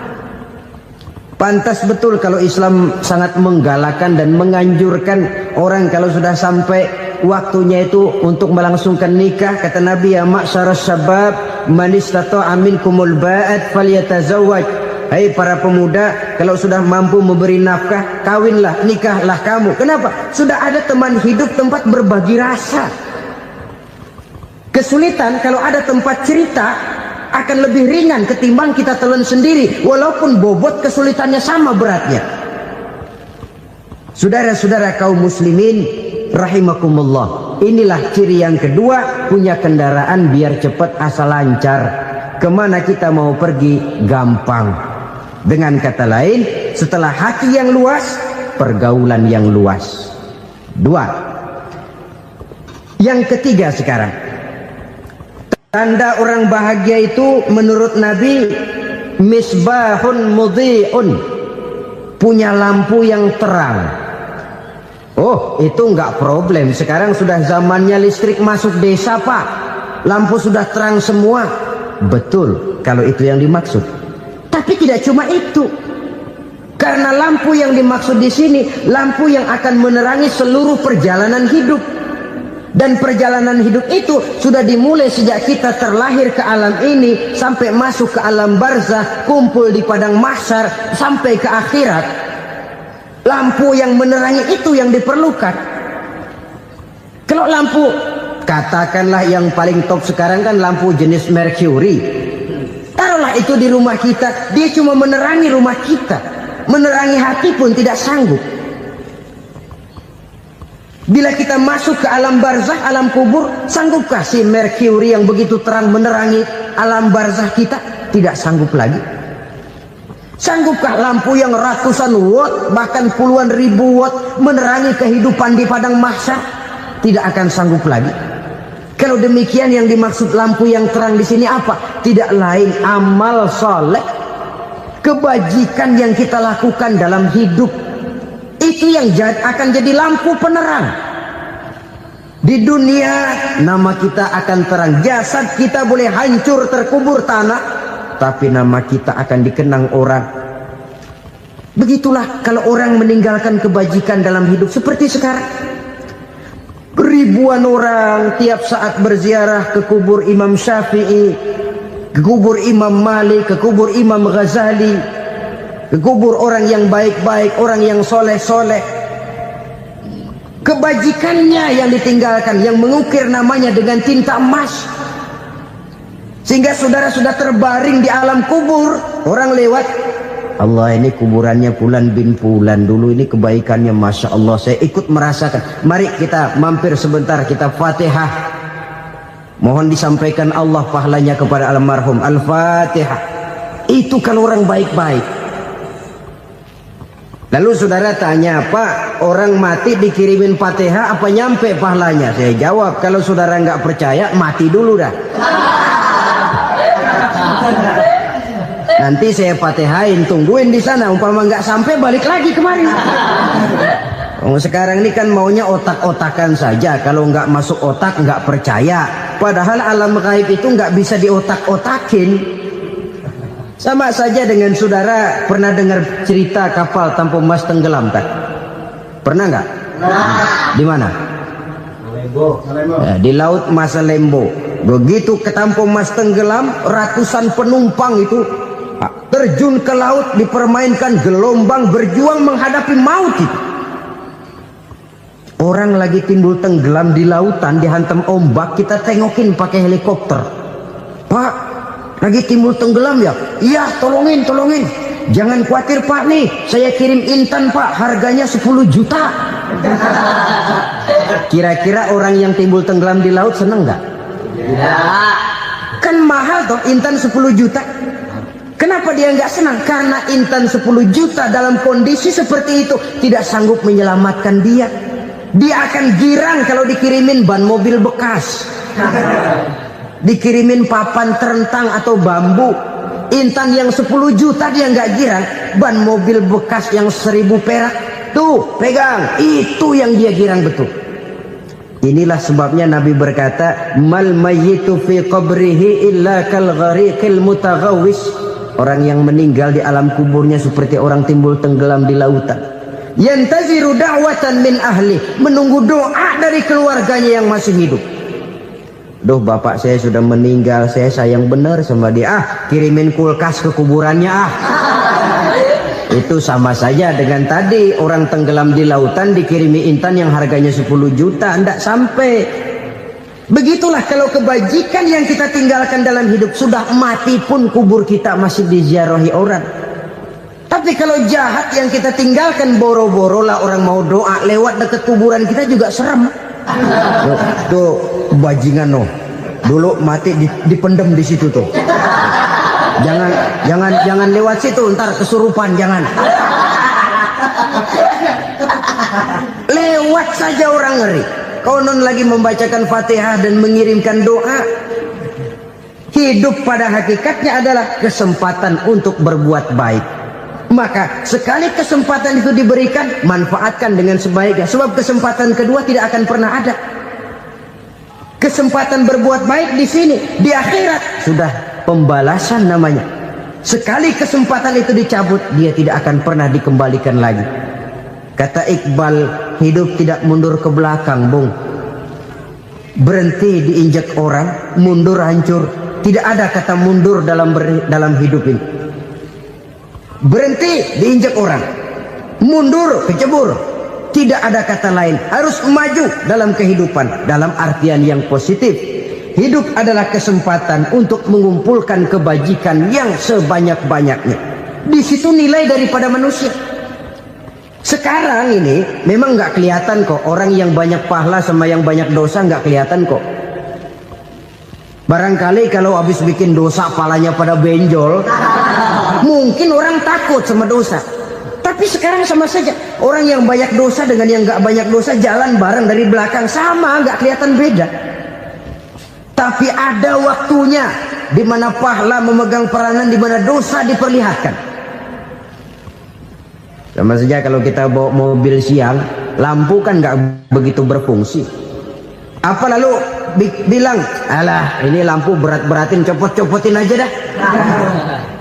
S2: Pantas betul kalau Islam sangat menggalakkan dan menganjurkan orang kalau sudah sampai waktunya itu untuk melangsungkan nikah. Kata Nabi, ya ma'syaras syabab man istata'a minkumul ba'at falyatazawwaj. Hai para pemuda, kalau sudah mampu memberi nafkah, kawinlah, nikahlah kamu. Kenapa? Sudah ada teman hidup, tempat berbagi rasa. Kesulitan kalau ada tempat cerita akan lebih ringan ketimbang kita telan sendiri, walaupun bobot kesulitannya sama beratnya. Saudara-saudara kaum muslimin rahimakumullah, inilah ciri yang kedua, punya kendaraan biar cepat asal lancar. Kemana kita mau pergi gampang. Dengan kata lain, setelah hati yang luas, pergaulan yang luas. Dua. Yang ketiga sekarang, tanda orang bahagia itu menurut Nabi, misbahun mudhi'un, punya lampu yang terang. Oh, itu enggak problem. Sekarang sudah zamannya listrik masuk desa, Pak. Lampu sudah terang semua. Betul, kalau itu yang dimaksud. Tapi tidak cuma itu. Karena lampu yang dimaksud di sini, lampu yang akan menerangi seluruh perjalanan hidup. Dan perjalanan hidup itu sudah dimulai sejak kita terlahir ke alam ini, sampai masuk ke alam barzah, kumpul di padang mahsyar, sampai ke akhirat. Lampu yang menerangi itu yang diperlukan. Kalau lampu, katakanlah yang paling top sekarang kan lampu jenis Mercury. Taruhlah itu di rumah kita, dia cuma menerangi rumah kita, menerangi hati pun tidak sanggup. Bila kita masuk ke alam barzah, alam kubur, sanggupkah si Mercury yang begitu terang menerangi alam barzah kita? Tidak sanggup lagi. Sanggupkah lampu yang ratusan watt, bahkan puluhan ribu watt menerangi kehidupan di padang mahsyar? Tidak akan sanggup lagi. Kalau demikian, yang dimaksud lampu yang terang di sini apa? Tidak lain amal soleh, kebajikan yang kita lakukan dalam hidup. Itu yang akan jadi lampu penerang. Di dunia nama kita akan terang, jasad kita boleh hancur terkubur tanah, tapi nama kita akan dikenang orang. Begitulah kalau orang meninggalkan kebajikan dalam hidup seperti sekarang. Ribuan orang tiap saat berziarah ke kubur Imam Syafi'i, ke kubur Imam Malik, ke kubur Imam Ghazali, ke kubur orang yang baik-baik, orang yang soleh-soleh. Kebajikannya yang ditinggalkan, yang mengukir namanya dengan tinta emas. Sehingga saudara sudah terbaring di alam kubur, orang lewat, Allah, ini kuburannya Fulan bin Fulan, dulu ini kebaikannya Masya Allah, saya ikut merasakan. Mari kita mampir sebentar, kita Fatihah. Mohon disampaikan Allah pahalanya kepada almarhum. Al-Fatihah. Itu kalau orang baik-baik. Lalu saudara tanya, Pak, orang mati dikirimin Fatihah apa nyampe pahalanya? Saya jawab, kalau saudara nggak percaya, mati dulu dah. Nanti saya Fatihain, tungguin di sana. Umpama nggak sampai, balik lagi kemari. Sekarang ini kan maunya otak-otakan saja. Kalau nggak masuk otak, nggak percaya. Padahal alam gaib itu nggak bisa diotak-otakin. Sama saja dengan saudara pernah dengar cerita kapal tanpa emas tenggelam kan? Pernah nggak? Di mana? Ya, di laut Masalembo. Begitu ke tanpa emas tenggelam, ratusan penumpang itu terjun ke laut, dipermainkan gelombang, berjuang menghadapi maut itu. Orang lagi timbul tenggelam di lautan, dihantam ombak, kita tengokin pakai helikopter. Pak, lagi timbul tenggelam ya? Iya, tolongin. Jangan khawatir Pak, nih saya kirim Intan Pak, harganya 10 juta. Kira-kira orang yang timbul tenggelam di laut seneng nggak? Ya. Kan mahal toh Intan 10 juta. Kenapa dia nggak senang? Karena Intan 10 juta dalam kondisi seperti itu tidak sanggup menyelamatkan dia. Dia akan girang kalau dikirimin ban mobil bekas, dikirimin papan terentang atau bambu. Intan yang 10 juta dia nggak girang, ban mobil bekas yang 1000 perak tuh pegang, itu yang dia girang betul. Inilah sebabnya Nabi berkata, mal mayyitu fi qabrihi illa kal ghariqil mutaghawwis. Orang yang meninggal di alam kuburnya seperti orang timbul tenggelam di lautan. Yantaziru da'watan min ahli, menunggu doa dari keluarganya yang masih hidup. Duh, bapak saya sudah meninggal, saya sayang benar sama dia. Kirimin kulkas ke kuburannya Itu sama saja dengan tadi orang tenggelam di lautan dikirimi Intan yang harganya 10 juta, ndak sampai. Begitulah kalau kebajikan yang kita tinggalkan dalam hidup, sudah mati pun kubur kita masih diziarahi orang. Tapi kalau jahat yang kita tinggalkan, boro-boro lah orang mau doa lewat dekat kuburan kita juga serem. Tuh bajingan noh, dulu mati dipendem di situ tuh. Jangan lewat situ, ntar kesurupan, jangan. Lewat saja orang ngeri. Konon lagi membacakan Fatihah dan mengirimkan doa. Hidup pada hakikatnya adalah kesempatan untuk berbuat baik. Maka sekali kesempatan itu diberikan, manfaatkan dengan sebaiknya. Sebab kesempatan kedua tidak akan pernah ada. Kesempatan berbuat baik di sini, di akhirat sudah pembalasan namanya. Sekali kesempatan itu dicabut, dia tidak akan pernah dikembalikan lagi. Kata Iqbal, hidup tidak mundur ke belakang, Bung. Berhenti diinjak orang, mundur hancur. Tidak ada kata mundur dalam hidup ini. Berhenti diinjak orang, mundur kecebur. Tidak ada kata lain, harus maju dalam kehidupan dalam artian yang positif. Hidup adalah kesempatan untuk mengumpulkan kebajikan yang sebanyak-banyaknya. Di situ nilai daripada manusia. Sekarang ini memang nggak kelihatan kok, orang yang banyak pahala sama yang banyak dosa nggak kelihatan kok. Barangkali kalau habis bikin dosa palanya pada benjol, mungkin orang takut sama dosa. Tapi sekarang sama saja, orang yang banyak dosa dengan yang nggak banyak dosa jalan bareng dari belakang, sama, nggak kelihatan beda. Tapi ada waktunya di mana pahala memegang peranan, di mana dosa diperlihatkan. Sama saja kalau kita bawa mobil siang, lampu kan nggak begitu berfungsi. Apa lalu bilang, alah ini lampu berat-beratin, copot-copotin aja dah.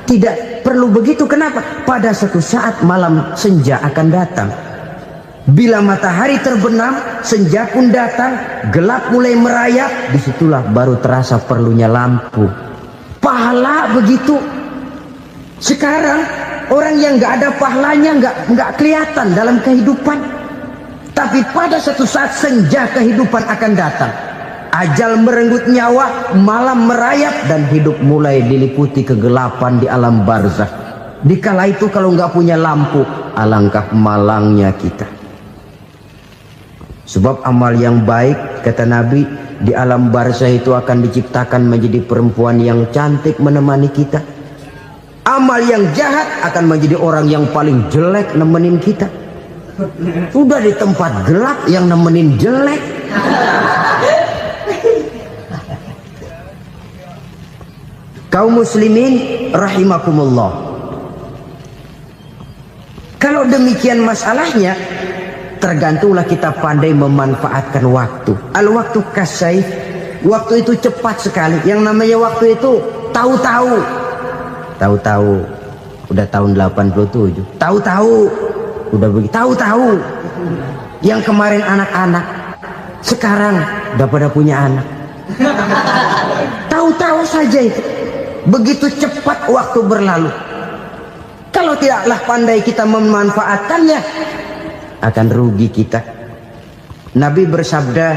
S2: Tidak perlu begitu. Kenapa? Pada suatu saat malam senja akan datang. Bila matahari terbenam, senja pun datang, gelap mulai merayap, disitulah baru terasa perlunya lampu. Pahala begitu. Sekarang orang yang nggak ada pahalanya nggak kelihatan dalam kehidupan. Tapi pada suatu saat senja kehidupan akan datang. Ajal merenggut nyawa, malam merayap, dan hidup mulai diliputi kegelapan di alam barzakh. Dikala itu kalau nggak punya lampu, alangkah malangnya kita. Sebab amal yang baik, kata Nabi, di alam barzakh itu akan diciptakan menjadi perempuan yang cantik menemani kita. Amal yang jahat akan menjadi orang yang paling jelek nemenin kita. Sudah di tempat gelap yang nemenin jelek. Kaum muslimin rahimakumullah. Kalau demikian masalahnya, tergantunglah kita pandai memanfaatkan waktu. Al-waktu kasayf, waktu itu cepat sekali. Yang namanya waktu itu tahu-tahu. Tahu-tahu udah tahun 87. Tahu-tahu udah begitu. Tahu-tahu yang kemarin anak-anak, sekarang udah pada punya anak. Tahu-tahu saja itu. Begitu cepat waktu berlalu. Kalau tidaklah pandai kita memanfaatkannya, akan rugi kita. Nabi bersabda,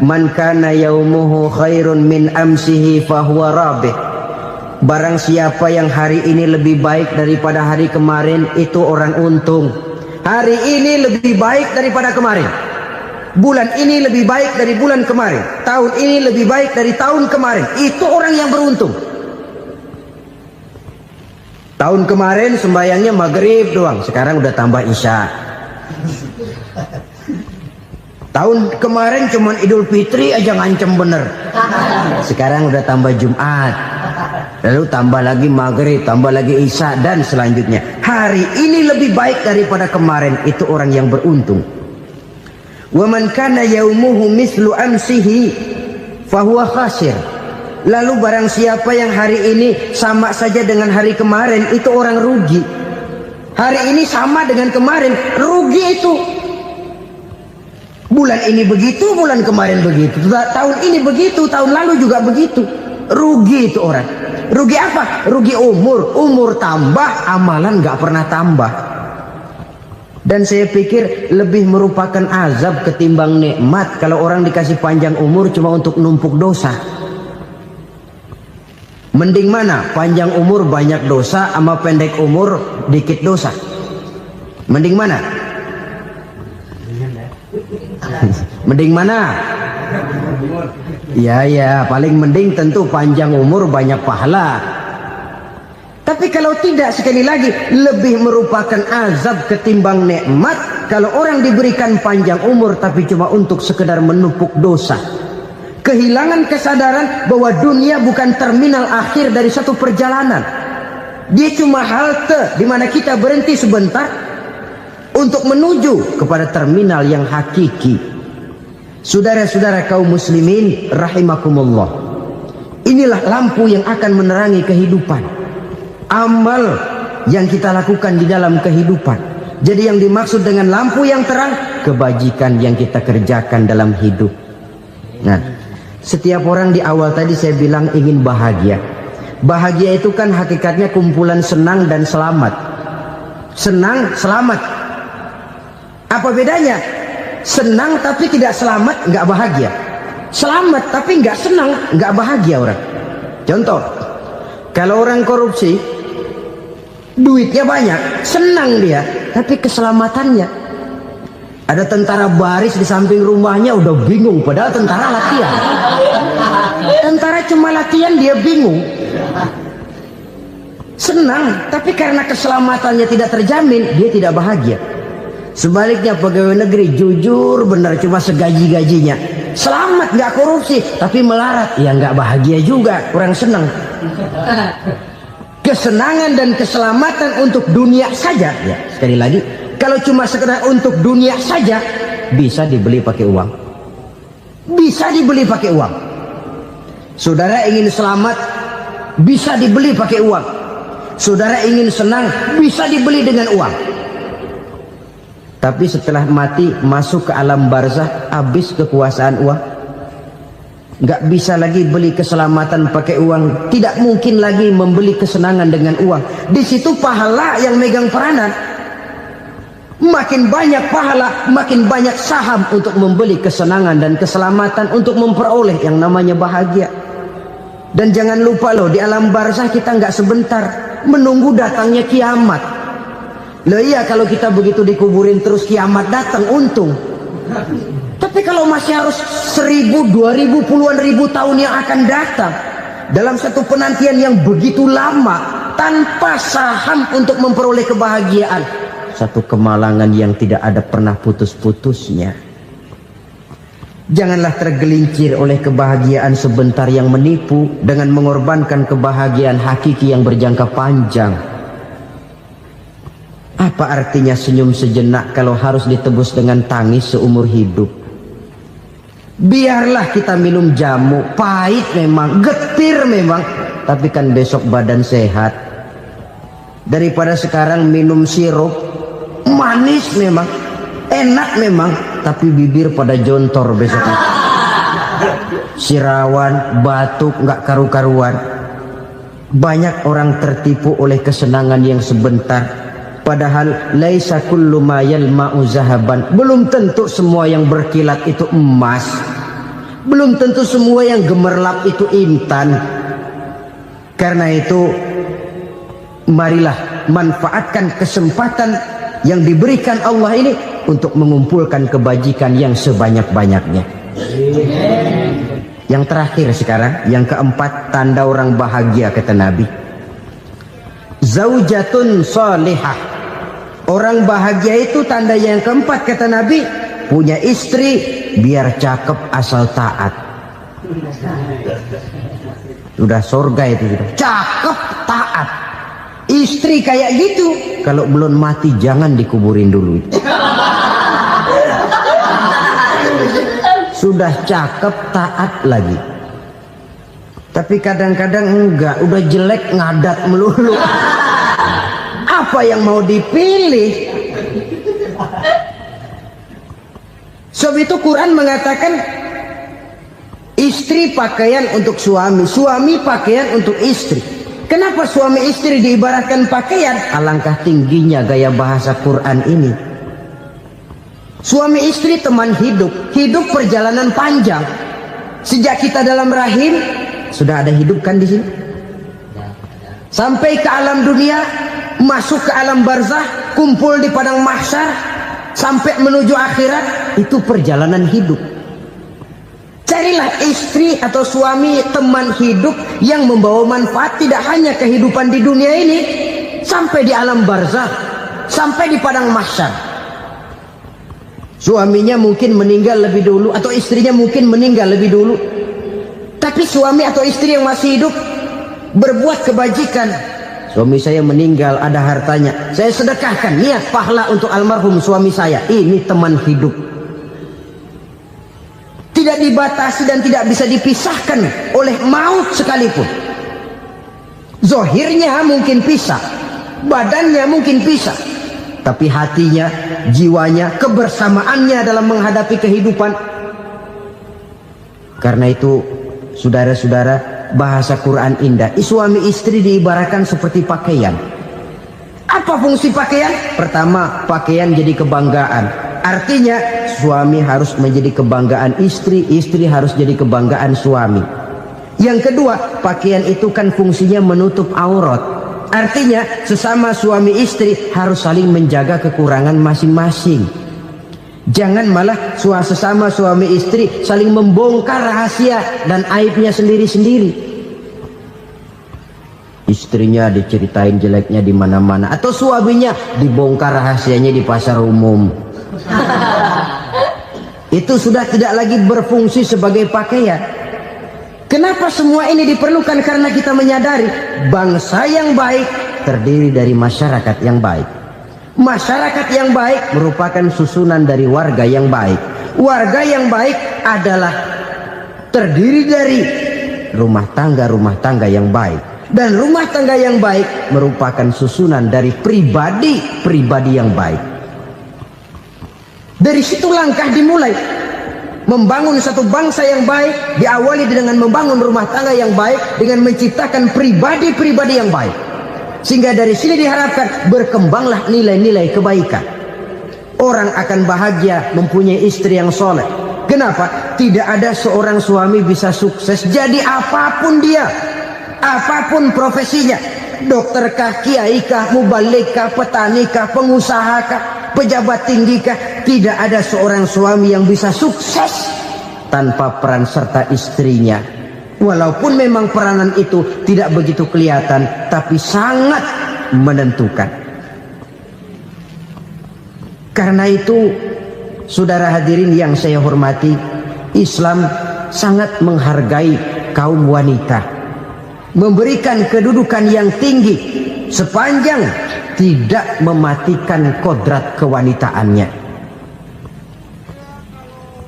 S2: man kana yaumuhu khairun min amsihi fahuwa rabih. Barang siapa yang hari ini lebih baik daripada hari kemarin, itu orang untung. Hari ini lebih baik daripada kemarin, bulan ini lebih baik dari bulan kemarin, tahun ini lebih baik dari tahun kemarin, itu orang yang beruntung. Tahun kemarin sembayangnya maghrib doang, sekarang udah tambah isya. Tahun kemarin cuman Idul Fitri aja ngancem bener, sekarang udah tambah Jumat, lalu tambah lagi maghrib, tambah lagi isya, dan selanjutnya. Hari ini lebih baik daripada kemarin, itu orang yang beruntung. Wa man kana yaumuhu mislu amsihi fahuwa khasir. Lalu barang siapa yang hari ini sama saja dengan hari kemarin, itu orang rugi. Hari ini sama dengan kemarin, rugi itu. Bulan ini begitu, bulan kemarin begitu, tahun ini begitu, tahun lalu juga begitu. Rugi itu orang. Rugi apa? Rugi umur. Umur tambah, amalan gak pernah tambah. Dan saya pikir lebih merupakan azab ketimbang nikmat kalau orang dikasih panjang umur cuma untuk numpuk dosa. Mending mana? Panjang umur banyak dosa sama pendek umur dikit dosa? Mending mana? Mending mana? Ya, paling mending tentu panjang umur banyak pahala. Tapi kalau tidak, sekali lagi, lebih merupakan azab ketimbang nikmat kalau orang diberikan panjang umur tapi cuma untuk sekedar menumpuk dosa. Kehilangan kesadaran bahwa dunia bukan terminal akhir dari satu perjalanan. Dia cuma halte di mana kita berhenti sebentar untuk menuju kepada terminal yang hakiki. Saudara-saudara kaum muslimin rahimakumullah, inilah lampu yang akan menerangi kehidupan, amal yang kita lakukan di dalam kehidupan. Jadi yang dimaksud dengan lampu yang terang, kebajikan yang kita kerjakan dalam hidup. Nah, setiap orang di awal tadi saya bilang ingin bahagia. Bahagia itu kan hakikatnya kumpulan senang dan selamat. Senang, selamat. Apa bedanya? Senang tapi tidak selamat, nggak bahagia. Selamat tapi nggak senang, nggak bahagia orang. Contoh, kalau orang korupsi, duitnya banyak, senang dia, tapi keselamatannya. Ada tentara baris di samping rumahnya udah bingung, padahal tentara latihan. Tentara cuma latihan, dia bingung. Senang, tapi karena keselamatannya tidak terjamin, dia tidak bahagia. Sebaliknya pegawai negeri jujur benar cuma segaji-gajinya, selamat nggak korupsi tapi melarat, ya nggak bahagia juga, kurang senang. Kesenangan dan keselamatan untuk dunia saja, ya sekali lagi, kalau cuma sekedar untuk dunia saja bisa dibeli pakai uang, bisa dibeli pakai uang. Saudara ingin selamat bisa dibeli pakai uang, saudara ingin senang bisa dibeli dengan uang. Tapi setelah mati masuk ke alam barzah, habis kekuasaan uang. Nggak bisa lagi beli keselamatan pakai uang, tidak mungkin lagi membeli kesenangan dengan uang. Di situ pahala yang megang peranan. Makin banyak pahala, makin banyak saham untuk membeli kesenangan dan keselamatan, untuk memperoleh yang namanya bahagia. Dan jangan lupa loh, di alam barzah kita nggak sebentar, menunggu datangnya kiamat. Loh iya, kalau kita begitu dikuburin terus kiamat datang, untung. Tapi kalau masih harus 1000, 2000, puluhan ribu tahun yang akan datang, dalam satu penantian yang begitu lama, tanpa saham untuk memperoleh kebahagiaan, satu kemalangan yang tidak ada pernah putus-putusnya. Janganlah tergelincir oleh kebahagiaan sebentar yang menipu dengan mengorbankan kebahagiaan hakiki yang berjangka panjang. Apa artinya senyum sejenak kalau harus ditebus dengan tangis seumur hidup? Biarlah kita minum jamu, pahit memang, getir memang, tapi kan besok badan sehat. Daripada sekarang minum sirup, manis memang, enak memang, tapi bibir pada jontor besoknya. Sirawan, batuk, nggak karu-karuan. Banyak orang tertipu oleh kesenangan yang sebentar, padahal laisa kullu ma yalma'u zahaban. Belum tentu semua yang berkilat itu emas, belum tentu semua yang gemerlap itu intan. Karena itu marilah manfaatkan kesempatan yang diberikan Allah ini untuk mengumpulkan kebajikan yang sebanyak-banyaknya. Yang terakhir sekarang, yang keempat, tanda orang bahagia kata Nabi. Zaujatun salihah. Orang bahagia itu tanda yang keempat kata Nabi, punya istri biar cakep asal taat. Sudah surga itu sudah. Cakep taat. Istri kayak gitu, kalau belum mati jangan dikuburin dulu. Sudah cakep taat lagi, tapi kadang-kadang enggak, udah jelek ngadat melulu. Apa yang mau dipilih? Sebab itu Quran mengatakan istri pakaian untuk suami, suami pakaian untuk istri. Kenapa suami istri diibaratkan pakaian? Alangkah tingginya gaya bahasa Quran ini. Suami istri teman hidup, hidup perjalanan panjang. Sejak kita dalam rahim sudah ada hidup kan di sini. Sampai ke alam dunia, masuk ke alam barzah, kumpul di padang mahsyar, sampai menuju akhirat, itu perjalanan hidup. Carilah istri atau suami teman hidup yang membawa manfaat tidak hanya kehidupan di dunia ini, sampai di alam barzah, sampai di padang mahsyar. Suaminya mungkin meninggal lebih dulu, atau istrinya mungkin meninggal lebih dulu, tapi suami atau istri yang masih hidup berbuat kebajikan. Suami saya meninggal, ada hartanya, saya sedekahkan, niat pahala untuk almarhum suami saya. Ini teman hidup, tidak dibatasi dan tidak bisa dipisahkan oleh maut sekalipun. Zohirnya mungkin pisah, badannya mungkin pisah, tapi hatinya, jiwanya, kebersamaannya dalam menghadapi kehidupan. Karena itu saudara-saudara, bahasa Quran indah. Suami istri diibaratkan seperti pakaian. Apa fungsi pakaian? Pertama, pakaian jadi kebanggaan. Artinya suami harus menjadi kebanggaan istri, istri harus jadi kebanggaan suami. Yang kedua, pakaian itu kan fungsinya menutup aurat. Artinya sesama suami istri harus saling menjaga kekurangan masing-masing. Jangan malah sesama suami istri saling membongkar rahasia dan aibnya sendiri-sendiri. Istrinya diceritain jeleknya di mana-mana, atau suaminya dibongkar rahasianya di pasar umum. Itu sudah tidak lagi berfungsi sebagai pakaian. Kenapa semua ini diperlukan? Karena kita menyadari bangsa yang baik terdiri dari masyarakat yang baik. Masyarakat yang baik merupakan susunan dari warga yang baik. Warga yang baik adalah terdiri dari rumah tangga yang baik. Dan rumah tangga yang baik merupakan susunan dari pribadi yang baik. Dari situ langkah dimulai. Membangun satu bangsa yang baik diawali dengan membangun rumah tangga yang baik, dengan menciptakan pribadi-pribadi yang baik. Sehingga dari sini diharapkan berkembanglah nilai-nilai kebaikan. Orang akan bahagia mempunyai istri yang soleh. Kenapa? Tidak ada seorang suami bisa sukses jadi apapun dia, apapun profesinya. Dokterkah, kiaikah, mubalikah, petanikah, pengusahakah, pejabat tinggikah, tidak ada seorang suami yang bisa sukses tanpa peran serta istrinya. Walaupun memang peranan itu tidak begitu kelihatan, tapi sangat menentukan. Karena itu, saudara hadirin yang saya hormati, Islam sangat menghargai kaum wanita, memberikan kedudukan yang tinggi sepanjang tidak mematikan kodrat kewanitaannya.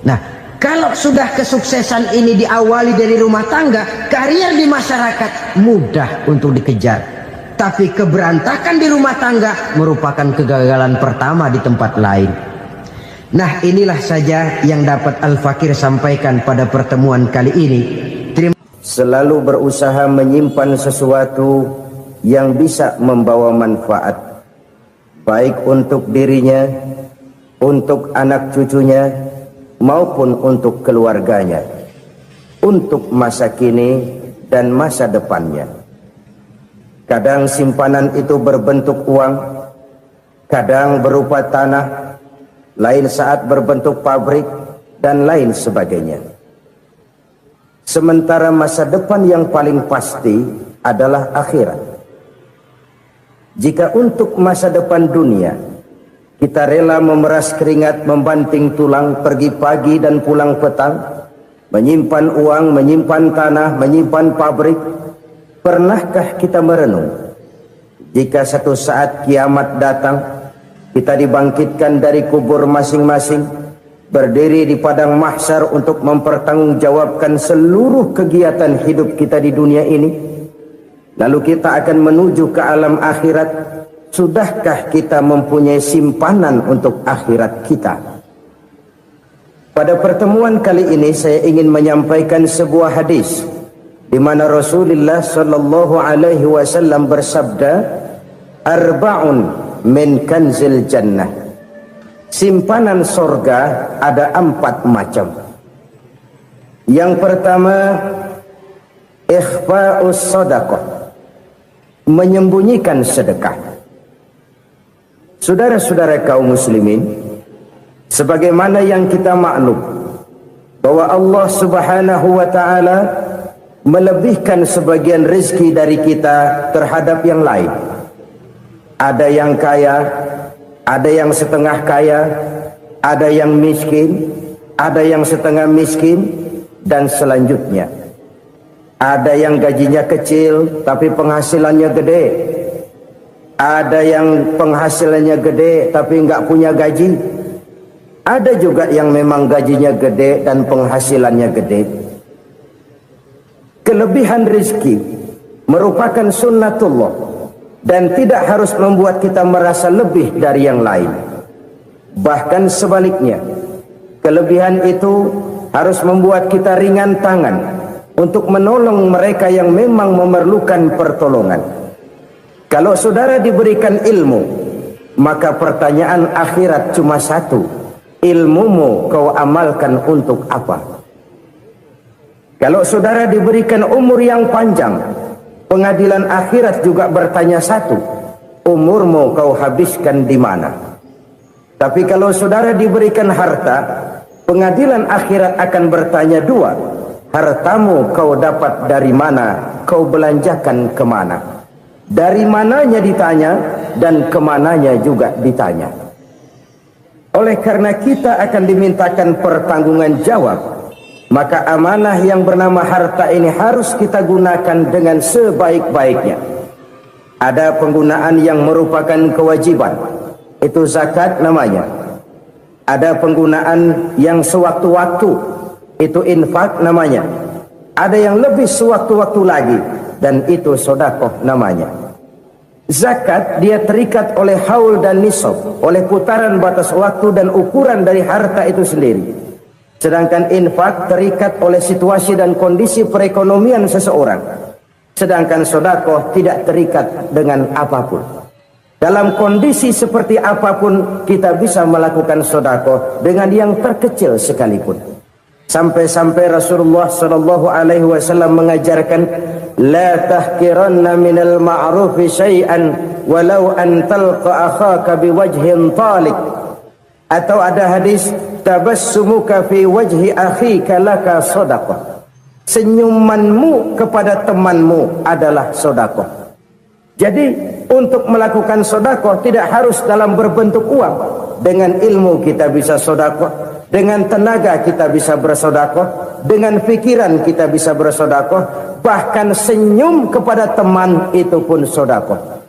S2: Nah, kalau sudah kesuksesan ini diawali dari rumah tangga, karier di masyarakat mudah untuk dikejar. Tapi keberantakan di rumah tangga merupakan kegagalan pertama di tempat lain. Nah, inilah saja yang dapat Al-Fakir sampaikan pada pertemuan kali ini. Terima kasih. selalu berusaha menyimpan sesuatu yang bisa membawa manfaat, baik untuk dirinya, untuk anak cucunya, maupun untuk keluarganya, untuk masa kini dan masa depannya. Kadang simpanan itu berbentuk uang, kadang berupa tanah, lain saat berbentuk pabrik, dan lain sebagainya. Sementara masa depan yang paling pasti adalah akhirat. Jika untuk masa depan dunia kita rela memeras keringat, membanting tulang, pergi pagi dan pulang petang, menyimpan uang, menyimpan tanah, menyimpan pabrik, pernahkah kita merenung jika satu saat kiamat datang, kita dibangkitkan dari kubur masing-masing, berdiri di padang mahsyar untuk mempertanggungjawabkan seluruh kegiatan hidup kita di dunia ini, lalu kita akan menuju ke alam akhirat. Sudahkah kita mempunyai simpanan untuk akhirat kita? Pada pertemuan kali ini saya ingin menyampaikan sebuah hadis di mana Rasulullah sallallahu alaihi wasallam bersabda, "Arba'un min kanzil jannah." Simpanan sorga ada 4 macam. Yang pertama, ikhfa'us sadaqah, menyembunyikan sedekah. Saudara-saudara kaum muslimin, sebagaimana yang kita maklum bahwa Allah Subhanahu wa taala melebihkan sebagian rezeki dari kita terhadap yang lain. Ada yang kaya, ada yang setengah kaya, ada yang miskin, ada yang setengah miskin, dan selanjutnya. Ada yang gajinya kecil tapi penghasilannya gede. Ada yang penghasilannya gede tapi nggak punya gaji. Ada juga yang memang gajinya gede dan penghasilannya gede. Kelebihan rezeki merupakan sunnatullah dan tidak harus membuat kita merasa lebih dari yang lain. Bahkan sebaliknya, kelebihan itu harus membuat kita ringan tangan untuk menolong mereka yang memang memerlukan pertolongan. Kalau saudara diberikan ilmu, maka pertanyaan akhirat cuma satu: ilmumu kau amalkan untuk apa? Kalau saudara diberikan umur yang panjang, pengadilan akhirat juga bertanya satu: umurmu kau habiskan di mana? Tapi kalau saudara diberikan harta, pengadilan akhirat akan bertanya dua: hartamu kau dapat dari mana? Kau belanjakan kemana? Dari mananya ditanya, dan kemananya juga ditanya. Oleh karena kita akan dimintakan pertanggungan jawab, maka amanah yang bernama harta ini harus kita gunakan dengan sebaik-baiknya. Ada penggunaan yang merupakan kewajiban, itu zakat namanya. Ada penggunaan yang sewaktu-waktu, itu infak namanya. Ada yang lebih sewaktu-waktu lagi, dan itu sedekah namanya. Zakat dia terikat oleh haul dan nisab, oleh putaran batas waktu dan ukuran dari harta itu sendiri. Sedangkan infak terikat oleh situasi dan kondisi perekonomian seseorang. Sedangkan sedekah tidak terikat dengan apapun. Dalam kondisi seperti apapun kita bisa melakukan sedekah dengan yang terkecil sekalipun. Sampai-sampai Rasulullah sallallahu alaihi wasallam mengajarkan, la tahkiranna minal ma'rufi syai'an walau an talqa akhaka biwajhin talik. Atau ada hadis, tabassumuka fi wajhi akhika laka shadaqah. Senyumanmu kepada temanmu adalah sedekah. Jadi untuk melakukan sedekah tidak harus dalam berbentuk uang. Dengan ilmu kita bisa sedekah, dengan tenaga kita bisa bersedekah, dengan pikiran kita bisa bersedekah, bahkan senyum kepada teman itu pun sedekah.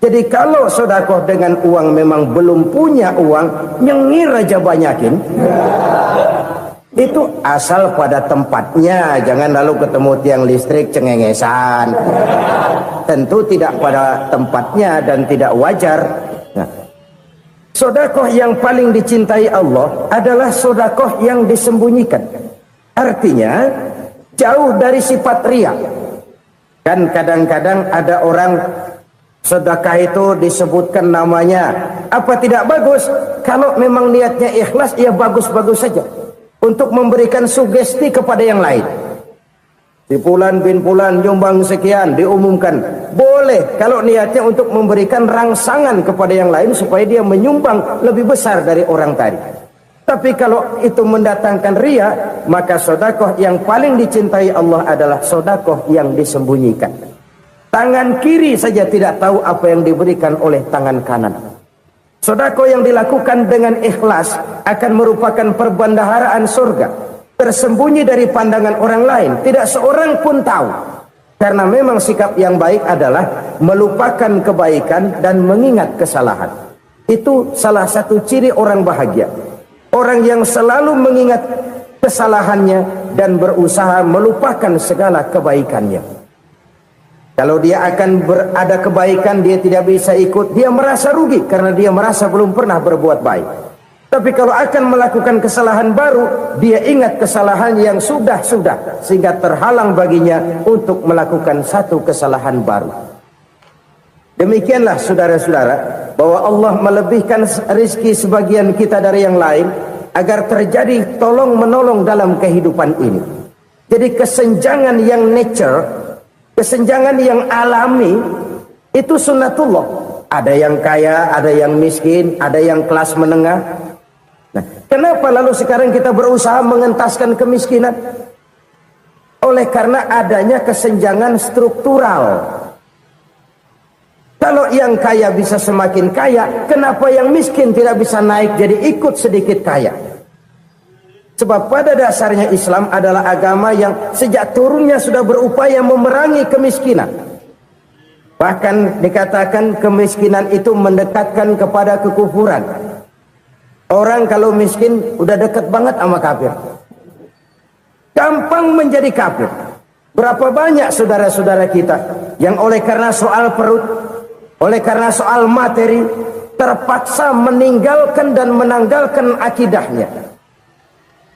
S2: Jadi kalau sedekah dengan uang memang belum punya uang, nyengir aja banyakin. Itu asal pada tempatnya, jangan lalu ketemu tiang listrik cengengesan. Tentu tidak pada tempatnya dan tidak wajar. Nah, sedekah yang paling dicintai Allah adalah sedekah yang disembunyikan. Artinya,
S3: jauh dari sifat riya. Kan kadang-kadang ada orang sedekah itu disebutkan namanya, apa tidak bagus? Kalau memang niatnya ikhlas, ya bagus-bagus saja. Untuk memberikan sugesti kepada yang lain. Si Fulan bin Fulan nyumbang sekian, diumumkan. Boleh kalau niatnya untuk memberikan rangsangan kepada yang lain supaya dia menyumbang lebih besar dari orang tadi. Tapi kalau itu mendatangkan riya, maka sedekah yang paling dicintai Allah adalah sedekah yang disembunyikan. Tangan kiri saja tidak tahu apa yang diberikan oleh tangan kanan. Sedekah yang dilakukan dengan ikhlas akan merupakan perbendaharaan surga, tersembunyi dari pandangan orang lain, tidak seorang pun tahu. Karena memang sikap yang baik adalah melupakan kebaikan dan mengingat kesalahan. Itu salah satu ciri orang bahagia. Orang yang selalu mengingat kesalahannya dan berusaha melupakan segala kebaikannya. Kalau dia akan ada kebaikan, dia tidak bisa ikut, dia merasa rugi karena dia merasa belum pernah berbuat baik. Tapi kalau akan melakukan kesalahan baru, dia ingat kesalahan yang sudah-sudah, sehingga terhalang baginya untuk melakukan satu kesalahan baru. Demikianlah saudara-saudara, bahwa Allah melebihkan rizki sebagian kita dari yang lain, agar terjadi tolong menolong dalam kehidupan ini. Jadi kesenjangan yang nature, kesenjangan yang alami, itu sunnatullah. Ada yang kaya, ada yang miskin, ada yang kelas menengah. Nah, kenapa lalu sekarang kita berusaha mengentaskan kemiskinan? Oleh karena adanya kesenjangan struktural. Kalau yang kaya bisa semakin kaya, kenapa yang miskin tidak bisa naik jadi ikut sedikit kaya? Sebab pada dasarnya Islam adalah agama yang sejak turunnya sudah berupaya memerangi kemiskinan. Bahkan dikatakan kemiskinan itu mendekatkan kepada kekufuran. Orang kalau miskin udah dekat banget sama kafir. Gampang menjadi kafir. Berapa banyak saudara-saudara kita yang oleh karena soal perut, oleh karena soal materi, terpaksa meninggalkan dan menanggalkan akidahnya,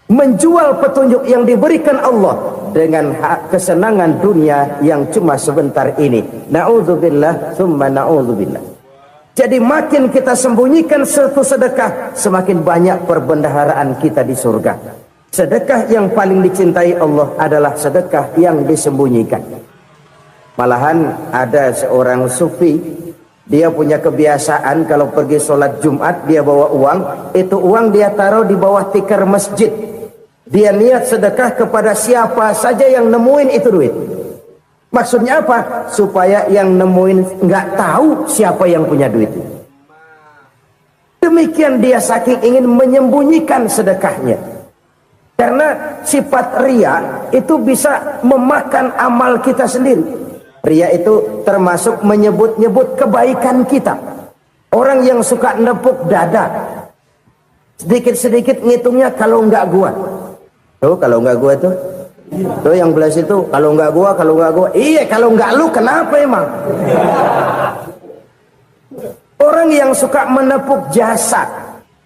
S3: menjual petunjuk yang diberikan Allah dengan kesenangan dunia yang cuma sebentar ini. Na'udzubillah summa na'udzubillah. Jadi makin kita sembunyikan satu sedekah, semakin banyak perbendaharaan kita di surga. Sedekah yang paling dicintai Allah adalah sedekah yang disembunyikan. Malahan ada seorang sufi, dia punya kebiasaan kalau pergi sholat Jumat dia bawa uang, itu uang dia taruh di bawah tikar masjid. Dia niat sedekah kepada siapa saja yang nemuin itu duit. Maksudnya apa? Supaya yang nemuin nggak tahu siapa yang punya duit. Demikian dia saking ingin menyembunyikan sedekahnya. Karena sifat riya itu bisa memakan amal kita sendiri. Riya itu termasuk menyebut-nyebut kebaikan kita. Orang yang suka nepuk dada, sedikit-sedikit ngitungnya kalau nggak gua. Tuh kalau nggak gua tuh. Tuh yang belas itu kalau nggak gua, kalau nggak gua. Iya kalau nggak lu kenapa emang? Orang yang suka menepuk jasa.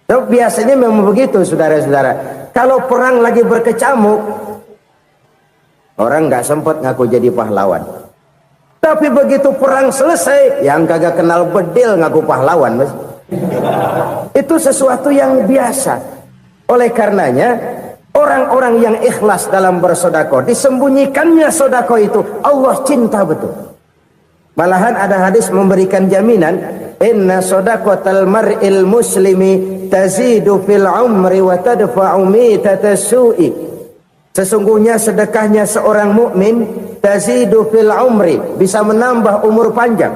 S3: Tuh biasanya memang begitu saudara-saudara. Kalau perang lagi berkecamuk, orang nggak sempat ngaku jadi pahlawan. Tapi begitu perang selesai, yang kagak kenal bedil ngaku pahlawan, mas. Itu sesuatu yang biasa. Oleh karenanya, orang-orang yang ikhlas dalam bersedekah, disembunyikannya sedekah itu, Allah cinta betul. Malahan ada hadis memberikan jaminan, inna shadaqatal mar'il muslimi tazidu fil umri wa tadfa'u mitatas su'i. Sesungguhnya sedekahnya seorang mukmin tazidu fil umri, bisa menambah umur panjang,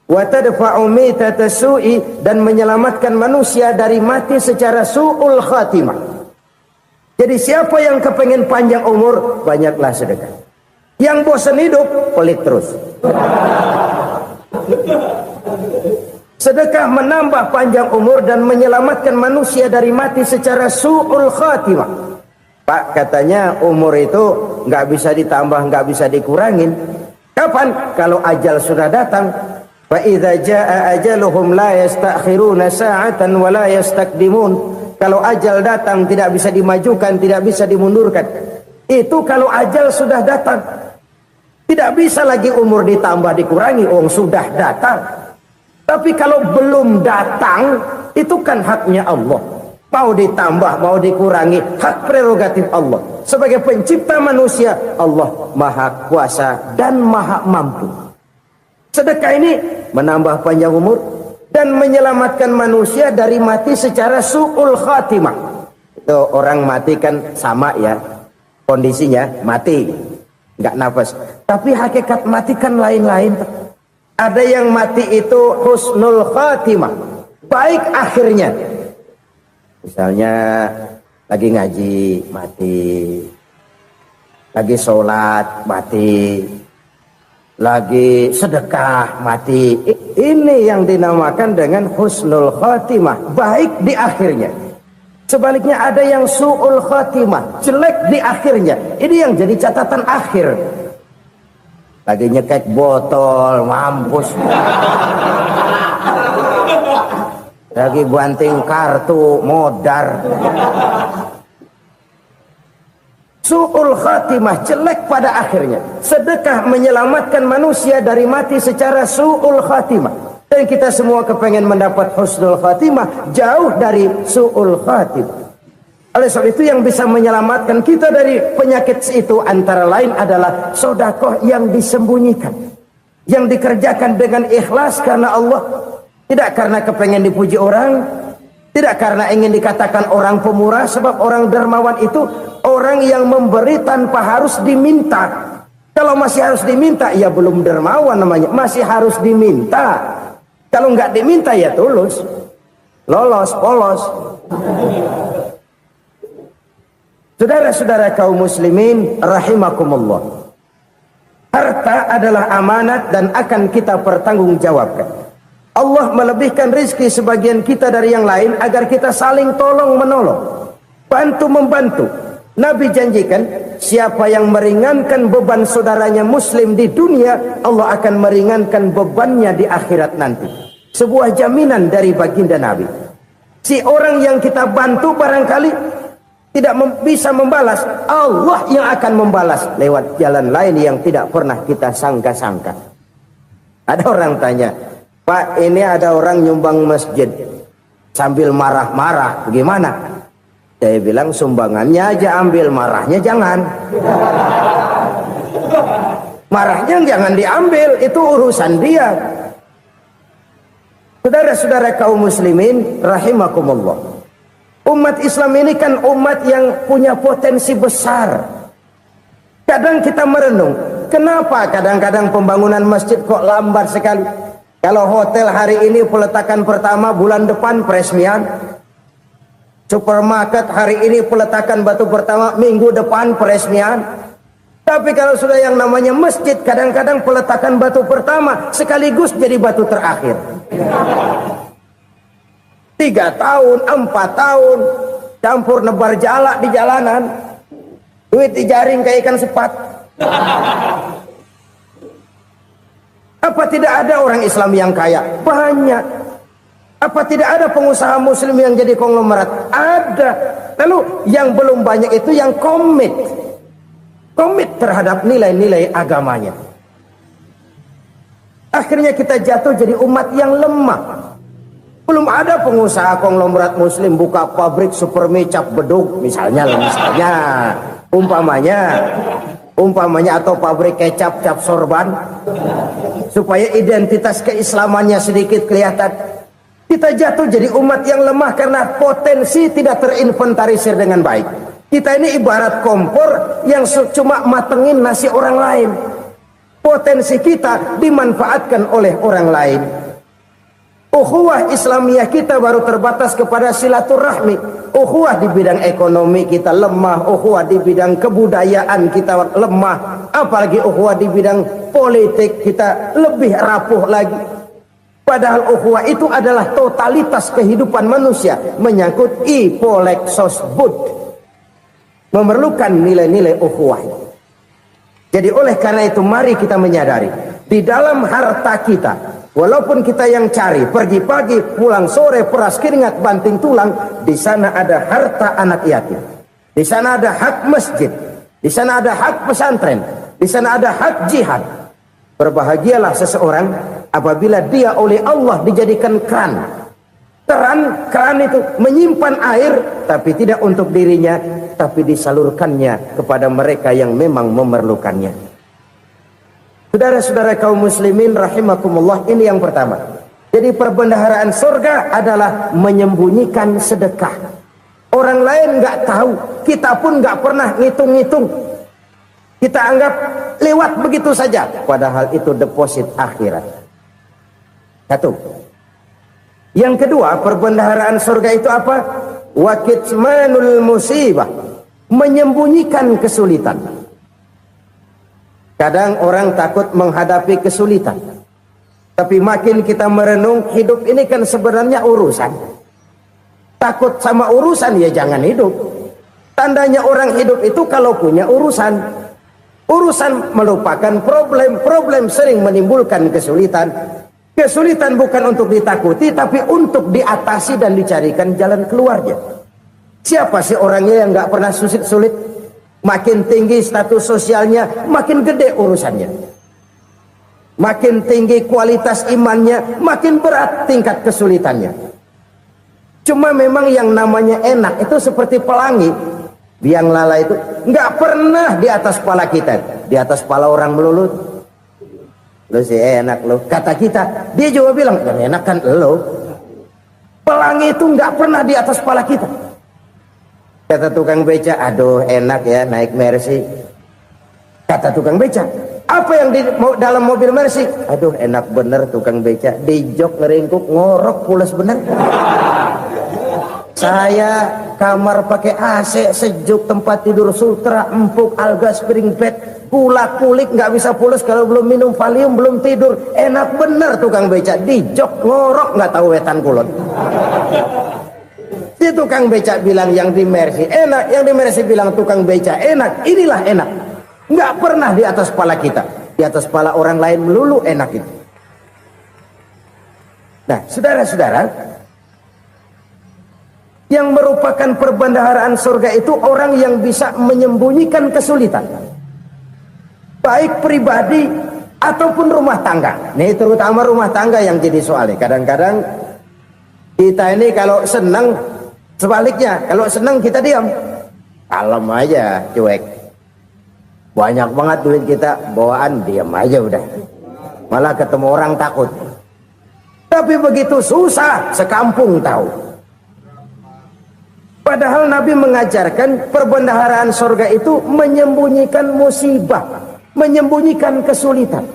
S3: wa tadfa'u mitatas su'i, dan menyelamatkan manusia dari mati secara su'ul khatimah. Jadi siapa yang kepengen panjang umur, banyaklah sedekah. Yang bosan hidup, pelit terus. Sedekah menambah panjang umur dan menyelamatkan manusia dari mati secara su'ul khatimah. Pak, katanya umur itu nggak bisa ditambah, nggak bisa dikurangin. Kapan? Kalau ajal sudah datang. Fa idza jaa ajaluhum la yastakhiruna sa'atan wa la yastaqdimun. Kalau ajal datang tidak bisa dimajukan, tidak bisa dimundurkan. Itu kalau ajal sudah datang. Tidak bisa lagi umur ditambah dikurangi, sudah datang. Tapi kalau belum datang, itu kan haknya Allah. Mau ditambah, mau dikurangi, hak prerogatif Allah. Sebagai pencipta manusia, Allah maha kuasa dan maha mampu. Sedekah ini menambah panjang umur dan menyelamatkan manusia dari mati secara su'ul khatimah. Itu orang mati kan sama ya, kondisinya mati, nggak nafas. Tapi hakikat mati kan lain-lain. Ada yang mati itu husnul khatimah, baik akhirnya. Misalnya lagi ngaji mati, lagi sholat mati, lagi sedekah mati. Ini yang dinamakan dengan husnul khatimah, baik di akhirnya. Sebaliknya ada yang su'ul khatimah, jelek di akhirnya. Ini yang jadi catatan akhir. Lagi nyekek botol, mampus. Lagi banting kartu, modar. Su'ul khatimah, jelek pada akhirnya. Sedekah menyelamatkan manusia dari mati secara su'ul khatimah. Dan kita semua kepengen mendapat husnul khatimah, jauh dari su'ul khatimah. Oleh sebab itu yang bisa menyelamatkan kita dari penyakit itu antara lain adalah sedekah yang disembunyikan, yang dikerjakan dengan ikhlas karena Allah, tidak karena kepengen dipuji orang, tidak karena ingin dikatakan orang pemurah. Sebab orang dermawan itu orang yang memberi tanpa harus diminta. Kalau masih harus diminta, ya belum dermawan namanya, masih harus diminta. Kalau nggak diminta ya tulus, lolos, polos. Saudara-saudara kaum muslimin rahimakumullah, harta adalah amanat dan akan kita pertanggungjawabkan. Allah melebihkan rizki sebagian kita dari yang lain agar kita saling tolong menolong, bantu membantu. Nabi janjikan siapa yang meringankan beban saudaranya muslim di dunia, Allah akan meringankan bebannya di akhirat nanti. Sebuah jaminan dari baginda Nabi. Si orang yang kita bantu barangkali tidak bisa membalas, Allah yang akan membalas lewat jalan lain yang tidak pernah kita sangka-sangka. Ada orang tanya, Pak, ini ada orang nyumbang masjid sambil marah-marah, bagaimana? Saya bilang sumbangannya aja ambil, marahnya jangan. Marahnya jangan diambil, itu urusan dia. Saudara-saudara kaum muslimin rahimakumullah, umat Islam ini kan umat yang punya potensi besar. Kadang kita merenung, kenapa kadang-kadang pembangunan masjid kok lambat sekali? Kalau hotel hari ini peletakan pertama, bulan depan peresmian. Supermarket hari ini peletakan batu pertama, minggu depan peresmian. Tapi kalau sudah yang namanya masjid, kadang-kadang peletakan batu pertama sekaligus jadi batu terakhir. 3 tahun, 4 tahun, campur nebar jalak di jalanan, duit dijaring kayak ikan sepat. Apa tidak ada orang Islam yang kaya? Banyak. Apa tidak ada pengusaha muslim yang jadi konglomerat? Ada. Lalu yang belum banyak itu yang komit terhadap nilai-nilai agamanya. Akhirnya kita jatuh jadi umat yang lemah. Belum ada pengusaha konglomerat muslim buka pabrik supermi cap bedug misalnya umpamanya atau pabrik kecap cap sorban supaya identitas keislamannya sedikit kelihatan. Kita jatuh jadi umat yang lemah karena potensi tidak terinventarisir dengan baik. Kita ini ibarat kompor yang cuma matengin nasi orang lain. Potensi kita dimanfaatkan oleh orang lain. Ukhuwah Islamiyah kita baru terbatas kepada silaturahmi. Ukhuwah di bidang ekonomi kita lemah, ukhuwah di bidang kebudayaan kita lemah, apalagi ukhuwah di bidang politik kita lebih rapuh lagi. Padahal ukhuwah itu adalah totalitas kehidupan manusia, menyangkut ipolek sosbud, memerlukan nilai-nilai ukhuwah. Jadi oleh karena itu mari kita menyadari di dalam harta kita, walaupun kita yang cari, pergi pagi, pulang sore, peras keringat, banting tulang, di sana ada harta anak yatim. Di sana ada hak masjid. Di sana ada hak pesantren, di sana ada hak jihad. Berbahagialah seseorang apabila dia oleh Allah dijadikan keran. Keran itu menyimpan air, tapi tidak untuk dirinya, tapi disalurkannya kepada mereka yang memang memerlukannya. Saudara-saudara kaum muslimin rahimakumullah, ini yang pertama. Jadi perbendaharaan surga adalah menyembunyikan sedekah. Orang lain nggak tahu, kita pun nggak pernah ngitung-ngitung. Kita anggap lewat begitu saja, padahal itu deposit akhirat. Satu. Yang kedua, perbendaharaan surga itu apa? Wa kitmanul musibah, menyembunyikan kesulitan. Kadang orang takut menghadapi kesulitan, tapi makin kita merenung, hidup ini kan sebenarnya urusan. Takut sama urusan, ya jangan hidup. Tandanya orang hidup itu kalau punya urusan. Urusan melupakan problem. Problem sering menimbulkan kesulitan. Kesulitan bukan untuk ditakuti, tapi untuk diatasi dan dicarikan jalan keluarnya. Siapa sih orangnya yang gak pernah sulit? Makin tinggi status sosialnya, makin gede urusannya. Makin tinggi kualitas imannya, makin berat tingkat kesulitannya. Cuma memang yang namanya enak itu seperti pelangi. Biang lala itu nggak pernah di atas kepala kita, di atas kepala orang melulu. Lu sih enak lu, kata kita. Dia juga bilang yang enak kan lu. Pelangi itu nggak pernah di atas kepala kita. Kata tukang beca, aduh enak ya naik Mercy. Kata tukang beca, apa yang di dalam mobil Mercy? Aduh enak bener tukang beca, di jok ngeringkuk ngorok pulas bener. Saya kamar pakai AC sejuk, tempat tidur Sultra, empuk, alga, spring bed, kulak kulik nggak bisa pulas kalau belum minum Valium, belum tidur. Enak bener tukang beca, di jok ngorok nggak tahu wetan kulon. Si tukang beca bilang yang di Mercy enak, yang di Mercy bilang tukang beca enak. Inilah enak, nggak pernah di atas kepala kita, di atas kepala orang lain melulu enak itu. Nah, saudara-saudara, yang merupakan perbendaharaan surga itu orang yang bisa menyembunyikan kesulitan, baik pribadi ataupun rumah tangga. Nih terutama rumah tangga yang jadi soalnya. Kadang-kadang kita ini kalau senang, sebaliknya kalau senang kita diam, kalem aja, cuek. Banyak banget duit kita bawaan, diam aja udah. Malah ketemu orang takut. Tapi begitu susah, sekampung tahu. Padahal Nabi mengajarkan perbendaharaan surga itu menyembunyikan musibah, menyembunyikan kesulitan.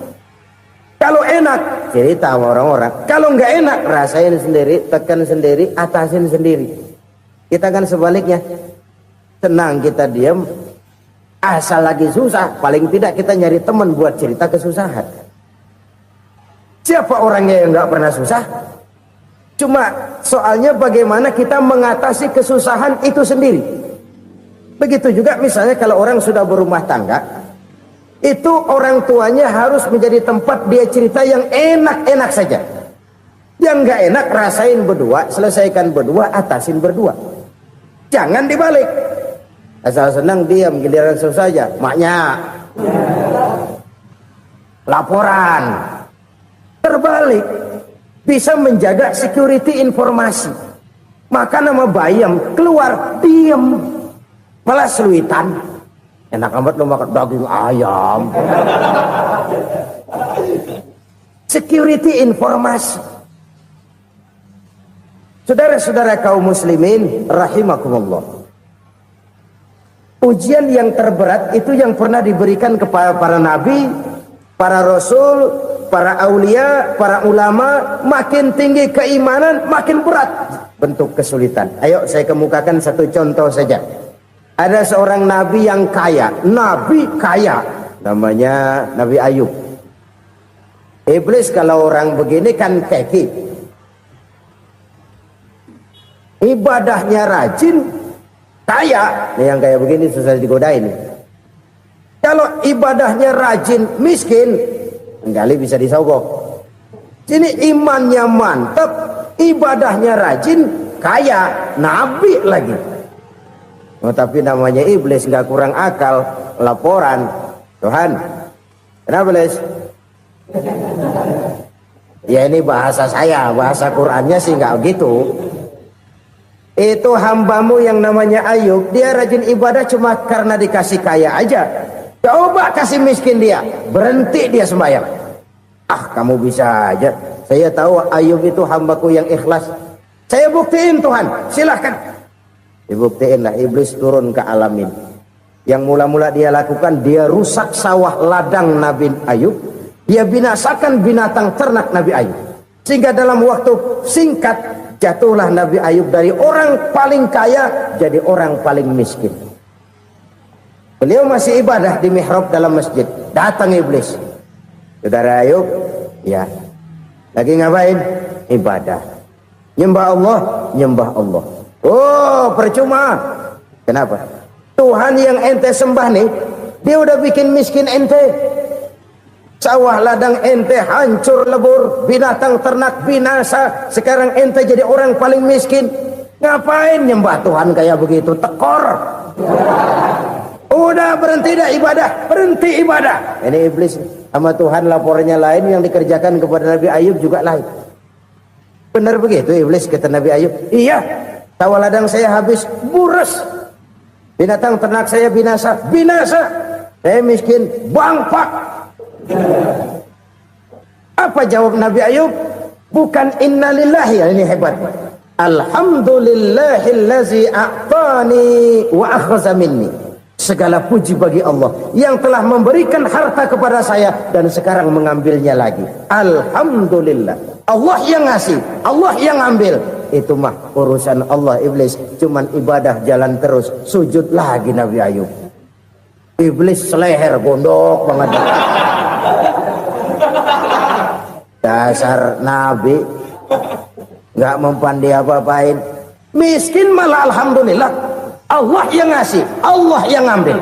S3: Kalau enak, cerita sama orang-orang. Kalau nggak enak, rasain sendiri, tekan sendiri, atasin sendiri. Kita kan sebaliknya, tenang kita diam, asal lagi susah, paling tidak kita nyari teman buat cerita kesusahan. Siapa orangnya yang nggak pernah susah? Cuma soalnya bagaimana kita mengatasi kesusahan itu sendiri. Begitu juga misalnya kalau orang sudah berumah tangga, itu orang tuanya harus menjadi tempat dia cerita yang enak-enak saja. Yang nggak enak rasain berdua, selesaikan berdua, atasin berdua. Jangan dibalik. Asal senang diam, giliran susah saja. Maknya laporan. Terbalik. Bisa menjaga security informasi. Maka nama bayam keluar diam, malah seluitan. Enak amat lo makan daging ayam. Security informasi. Saudara-saudara kaum muslimin rahimakumullah, ujian yang terberat itu yang pernah diberikan kepada para nabi, para rasul, para aulia, para ulama. Makin tinggi keimanan, makin berat bentuk kesulitan. Ayo saya kemukakan satu contoh saja. Ada seorang nabi yang kaya, nabi kaya, namanya Nabi Ayub. Iblis kalau orang begini kan keki, ibadahnya rajin, kaya. Nih yang kayak begini susah digodain. Kalau ibadahnya rajin, miskin, kali bisa disogok. Sini imannya mantap, ibadahnya rajin, kaya, nabi lagi. Oh, tapi namanya iblis nggak kurang akal. laporan, Tuhan, kenapa Les? Ya ini bahasa saya, bahasa Qurannya sih nggak gitu. Itu hambamu yang namanya Ayub, dia rajin ibadah cuma karena dikasih kaya aja. Coba kasih miskin dia, berhenti dia sembahyang. Ah, kamu bisa aja. Saya tahu Ayub itu hambaku yang ikhlas. Saya buktiin Tuhan, silahkan. Dibuktiin lah, iblis turun ke alam ini. Yang mula-mula dia lakukan, dia rusak sawah ladang Nabi Ayub. Dia binasakan binatang ternak Nabi Ayub. Sehingga dalam waktu singkat, jatuhlah Nabi Ayub dari orang paling kaya jadi orang paling miskin. Beliau masih ibadah di mihrab dalam masjid. Datang iblis. Saudara Ayub, ya, lagi ngapain? Ibadah. Nyembah Allah, nyembah Allah. Oh, percuma. Kenapa? Tuhan yang ente sembah nih, dia udah bikin miskin ente. Sawah ladang ente hancur lebur, binatang ternak binasa. Sekarang ente jadi orang paling miskin. Ngapain nyembah Tuhan kayak begitu? Tekor. Udah berhenti dah ibadah, berhenti ibadah. Ini iblis sama Tuhan laporannya lain, yang dikerjakan kepada Nabi Ayub juga lain. Benar begitu iblis, kata Nabi Ayub. Iya, sawah ladang saya habis, buras. Binatang ternak saya binasa, binasa. Saya miskin, bangpak. Apa jawab Nabi Ayub? Bukan innalillahi, ini hebat. Alhamdulillahillazi a'tani wa akhza minni. Segala puji bagi Allah yang telah memberikan harta kepada saya dan sekarang mengambilnya lagi. Alhamdulillah. Allah yang ngasih, Allah yang ambil. Itu mah urusan Allah. Iblis cuman ibadah jalan terus, sujud lagi Nabi Ayub. Iblis seleher gondok banget. Dasar Nabi nggak mempan dia apa-apain. Miskin malah alhamdulillah. Allah yang ngasih, Allah yang ngambil.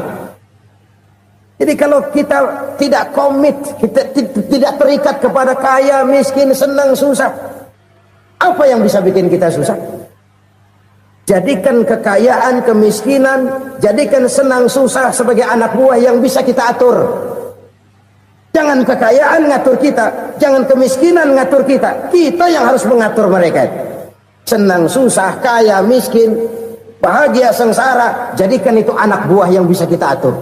S3: Jadi kalau kita tidak komit, kita tidak terikat kepada kaya, miskin, senang, susah, apa yang bisa bikin kita susah? Jadikan kekayaan, kemiskinan, jadikan senang, susah sebagai anak buah yang bisa kita atur. Jangan kekayaan ngatur kita, jangan kemiskinan ngatur kita. Kita yang harus mengatur mereka. Senang, susah, kaya, miskin, bahagia, sengsara, jadikan itu anak buah yang bisa kita atur.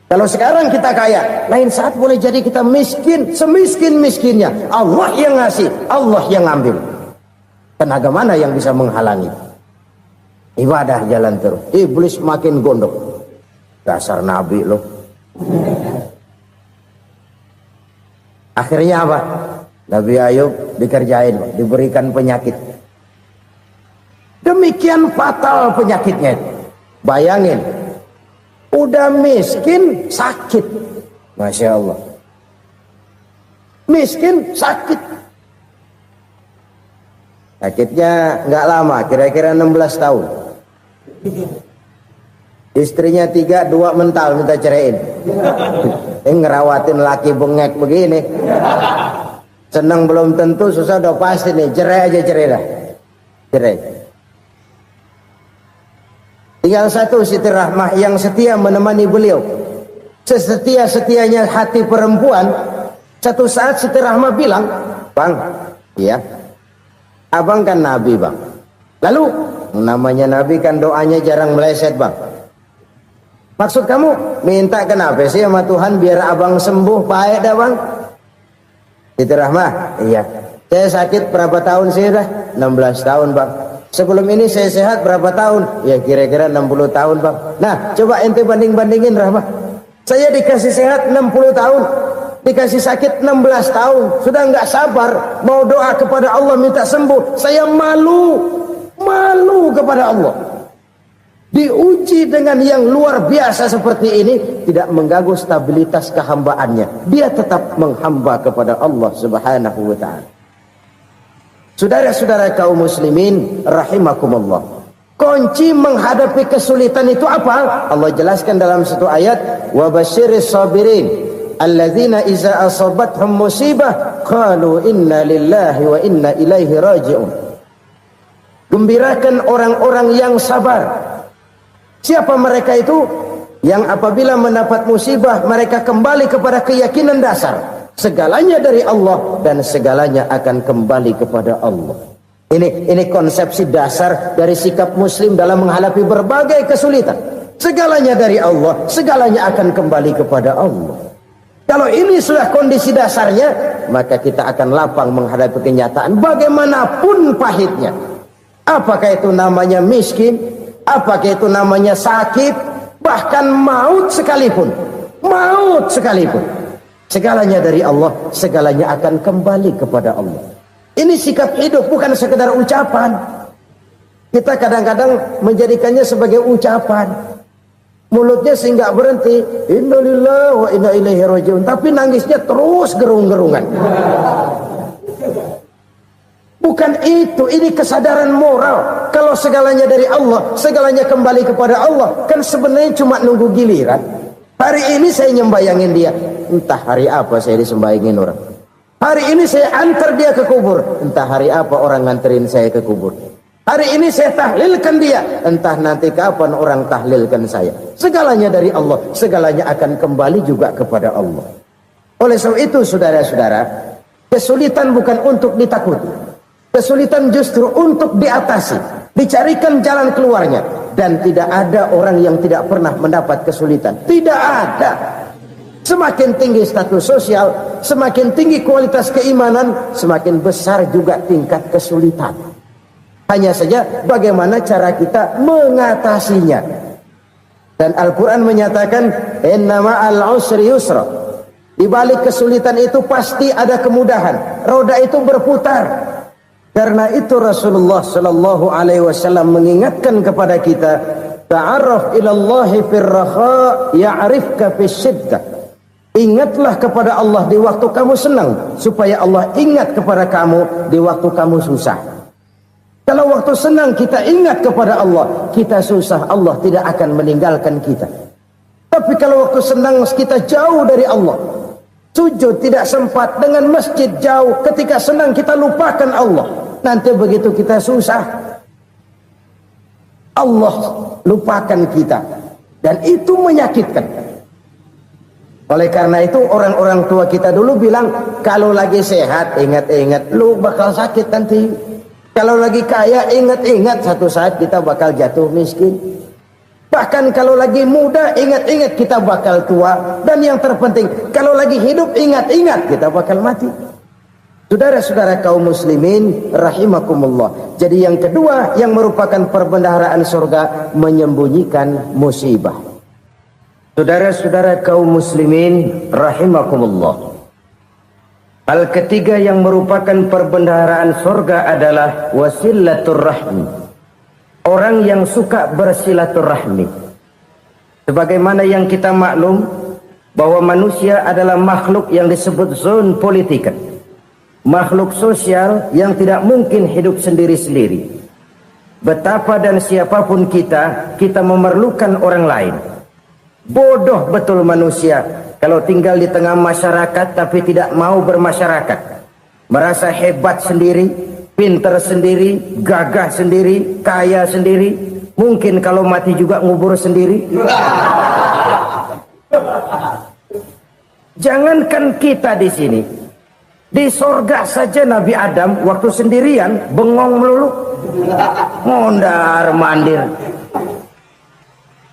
S3: Kalau sekarang kita kaya, lain saat boleh jadi kita miskin, semiskin-miskinnya. Allah yang ngasih, Allah yang ngambil. Tenaga mana yang bisa menghalangi? Ibadah jalan terus. Iblis makin gondok. Dasar Nabi loh. Akhirnya apa? Nabi Ayub dikerjain, diberikan penyakit. Demikian fatal penyakitnya. Bayangin, udah miskin sakit. Masya Allah. Miskin sakit. Sakitnya nggak lama, kira-kira 16 tahun. Istrinya 3, 2 mental minta ceraiin. Ngerawatin laki bengek begini. Senang belum tentu, susah udah pasti nih. Cerai aja, cerai dah. Cerai. Tinggal satu Siti Rahmah yang setia menemani beliau. Sesetia-setianya hati perempuan. Satu saat Siti Rahmah bilang, "Bang, iya, abang kan Nabi, Bang. Lalu, namanya Nabi kan doanya jarang meleset, Bang. Maksud kamu minta kenapa sih sama Tuhan biar abang sembuh, baik dah, Bang?" Siti Rahmah, iya. Saya sakit berapa tahun sih dah? 16 tahun, Bang. Sebelum ini saya sehat berapa tahun? Ya kira-kira 60 tahun, Bang. Nah, coba ente banding-bandingin, Rahmah. Saya dikasih sehat 60 tahun, dikasih sakit 16 tahun. Sudah nggak sabar mau doa kepada Allah minta sembuh. Saya malu kepada Allah. Diuji dengan yang luar biasa seperti ini, tidak mengganggu stabilitas kehambaannya. Dia tetap menghamba kepada Allah Subhanahu wa ta'ala. Saudara-saudara kaum muslimin rahimakumullah. Kunci menghadapi kesulitan itu apa? Allah jelaskan dalam satu ayat, wa basyiris sabirin alladzina iza asabathum musibah qalu inna lillahi wa inna ilaihi raji'un. Gembirakan orang-orang yang sabar. Siapa mereka itu? yang apabila mendapat musibah mereka kembali kepada keyakinan dasar segalanya dari Allah dan segalanya akan kembali kepada Allah. Ini konsepsi dasar dari sikap muslim dalam menghadapi berbagai kesulitan. Segalanya dari Allah, segalanya akan kembali kepada Allah. Kalau ini sudah kondisi dasarnya, maka kita akan lapang menghadapi kenyataan bagaimanapun pahitnya. Apakah itu namanya miskin, apakah itu namanya sakit, bahkan maut sekalipun. Maut sekalipun. Segalanya dari Allah, segalanya akan kembali kepada Allah. Ini sikap hidup, bukan sekedar ucapan. Kita kadang-kadang menjadikannya sebagai ucapan. Mulutnya sehingga berhenti, innalillahi wa inna ilaihi rajiun, tapi nangisnya terus gerung-gerungan. Bukan itu, ini kesadaran moral. Kalau segalanya dari Allah, segalanya kembali kepada Allah, kan sebenarnya cuma nunggu giliran. Hari ini saya nyembayangin dia, entah hari apa saya disembayangin orang. Hari ini saya antar dia ke kubur, entah hari apa orang nganterin saya ke kubur. Hari ini saya tahlilkan dia, entah nanti kapan orang tahlilkan saya. Segalanya dari Allah, segalanya akan kembali juga kepada Allah. Oleh sebab itu saudara-saudara, kesulitan bukan untuk ditakuti. Kesulitan justru untuk diatasi, dicarikan jalan keluarnya. Dan tidak ada orang yang tidak pernah mendapat kesulitan. Tidak ada. Semakin tinggi status sosial, semakin tinggi kualitas keimanan, semakin besar juga tingkat kesulitan. Hanya saja bagaimana cara kita mengatasinya. Dan Al-Quran menyatakan, inna ma'al usri yusra. Di balik kesulitan itu pasti ada kemudahan. Roda itu berputar. Karena itu Rasulullah sallallahu alaihi wasallam mengingatkan kepada kita, ta'arraf ilallahi fir raha ya'rifka fis syiddah. Ingatlah kepada Allah di waktu kamu senang, supaya Allah ingat kepada kamu di waktu kamu susah. Kalau waktu senang kita ingat kepada Allah, kita susah, Allah tidak akan meninggalkan kita. Tapi kalau waktu senang kita jauh dari Allah, sujud tidak sempat, dengan masjid jauh, ketika senang kita lupakan Allah. Nanti begitu kita susah, Allah lupakan kita. Dan itu menyakitkan. Oleh karena itu orang-orang tua kita dulu bilang, kalau lagi sehat ingat-ingat lu bakal sakit nanti. Kalau lagi kaya ingat-ingat satu saat kita bakal jatuh miskin. Bahkan kalau lagi muda ingat-ingat kita bakal tua. Dan yang terpenting, kalau lagi hidup ingat-ingat kita bakal mati. Saudara-saudara kaum muslimin rahimakumullah. Jadi yang kedua yang merupakan perbendaharaan surga, menyembunyikan musibah. Saudara-saudara kaum muslimin rahimakumullah. Hal ketiga yang merupakan perbendaharaan surga adalah wasilatur rahmi. Orang yang suka bersilaturahmi. Sebagaimana yang kita maklum bahwa manusia adalah makhluk yang disebut zon politika. Makhluk sosial yang tidak mungkin hidup sendiri-sendiri. Betapa dan siapapun kita memerlukan orang lain. Bodoh betul manusia kalau tinggal di tengah masyarakat tapi tidak mau bermasyarakat. Merasa hebat sendiri, pinter sendiri, gagah sendiri, kaya sendiri. Mungkin kalau mati juga ngubur sendiri. Jangankan kita di sini, di sorga saja Nabi Adam waktu sendirian bengong melulu, mondar mandir.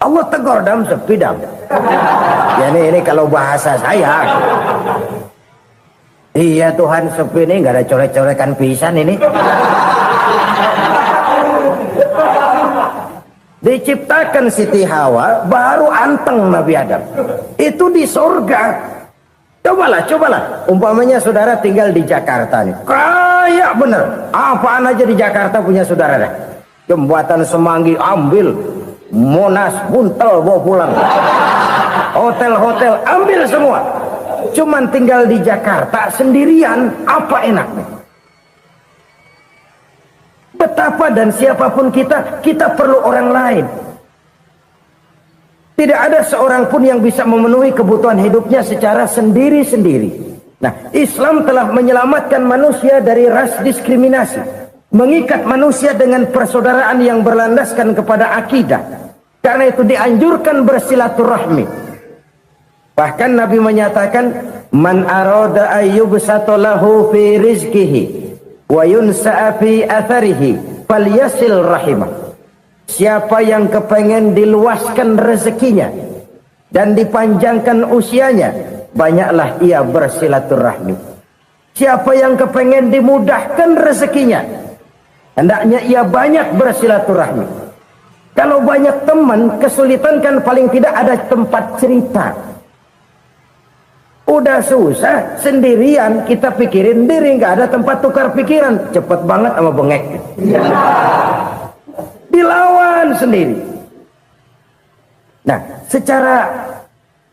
S3: Allah tegur dam sepi dam. Ya ini kalau bahasa saya. Iya Tuhan sepi ini nggak ada coret-corekan pisan ini. Diciptakan Siti Hawa baru anteng Nabi Adam. Itu di sorga. Cobalah. Umpamanya saudara tinggal di Jakarta nih. Kaya bener. Apaan aja di Jakarta punya saudara dah. Jembatan Semanggi ambil. Monas buntel bawa pulang. Hotel-hotel ambil semua. Cuman tinggal di Jakarta sendirian, apa enaknya? Betapa dan siapapun kita perlu orang lain. Tidak ada seorang pun yang bisa memenuhi kebutuhan hidupnya secara sendiri-sendiri. Nah, Islam telah menyelamatkan manusia dari ras diskriminasi. Mengikat manusia dengan persaudaraan yang berlandaskan kepada akidah. Karena itu dianjurkan bersilaturahmi. Bahkan Nabi menyatakan, man arada ayyubsata lahu fi rizqihi wa yunsa'a fi atharihi falyasil rahimah. Siapa yang kepengen diluaskan rezekinya dan dipanjangkan usianya, banyaklah ia bersilaturahmi. Siapa yang kepengen dimudahkan rezekinya, hendaknya ia banyak bersilaturahmi. Kalau banyak teman, kesulitan kan paling tidak ada tempat cerita. Udah susah, sendirian kita pikirin diri, nggak ada tempat tukar pikiran. Cepet banget sama bengek. Dilawan sendiri. Nah, secara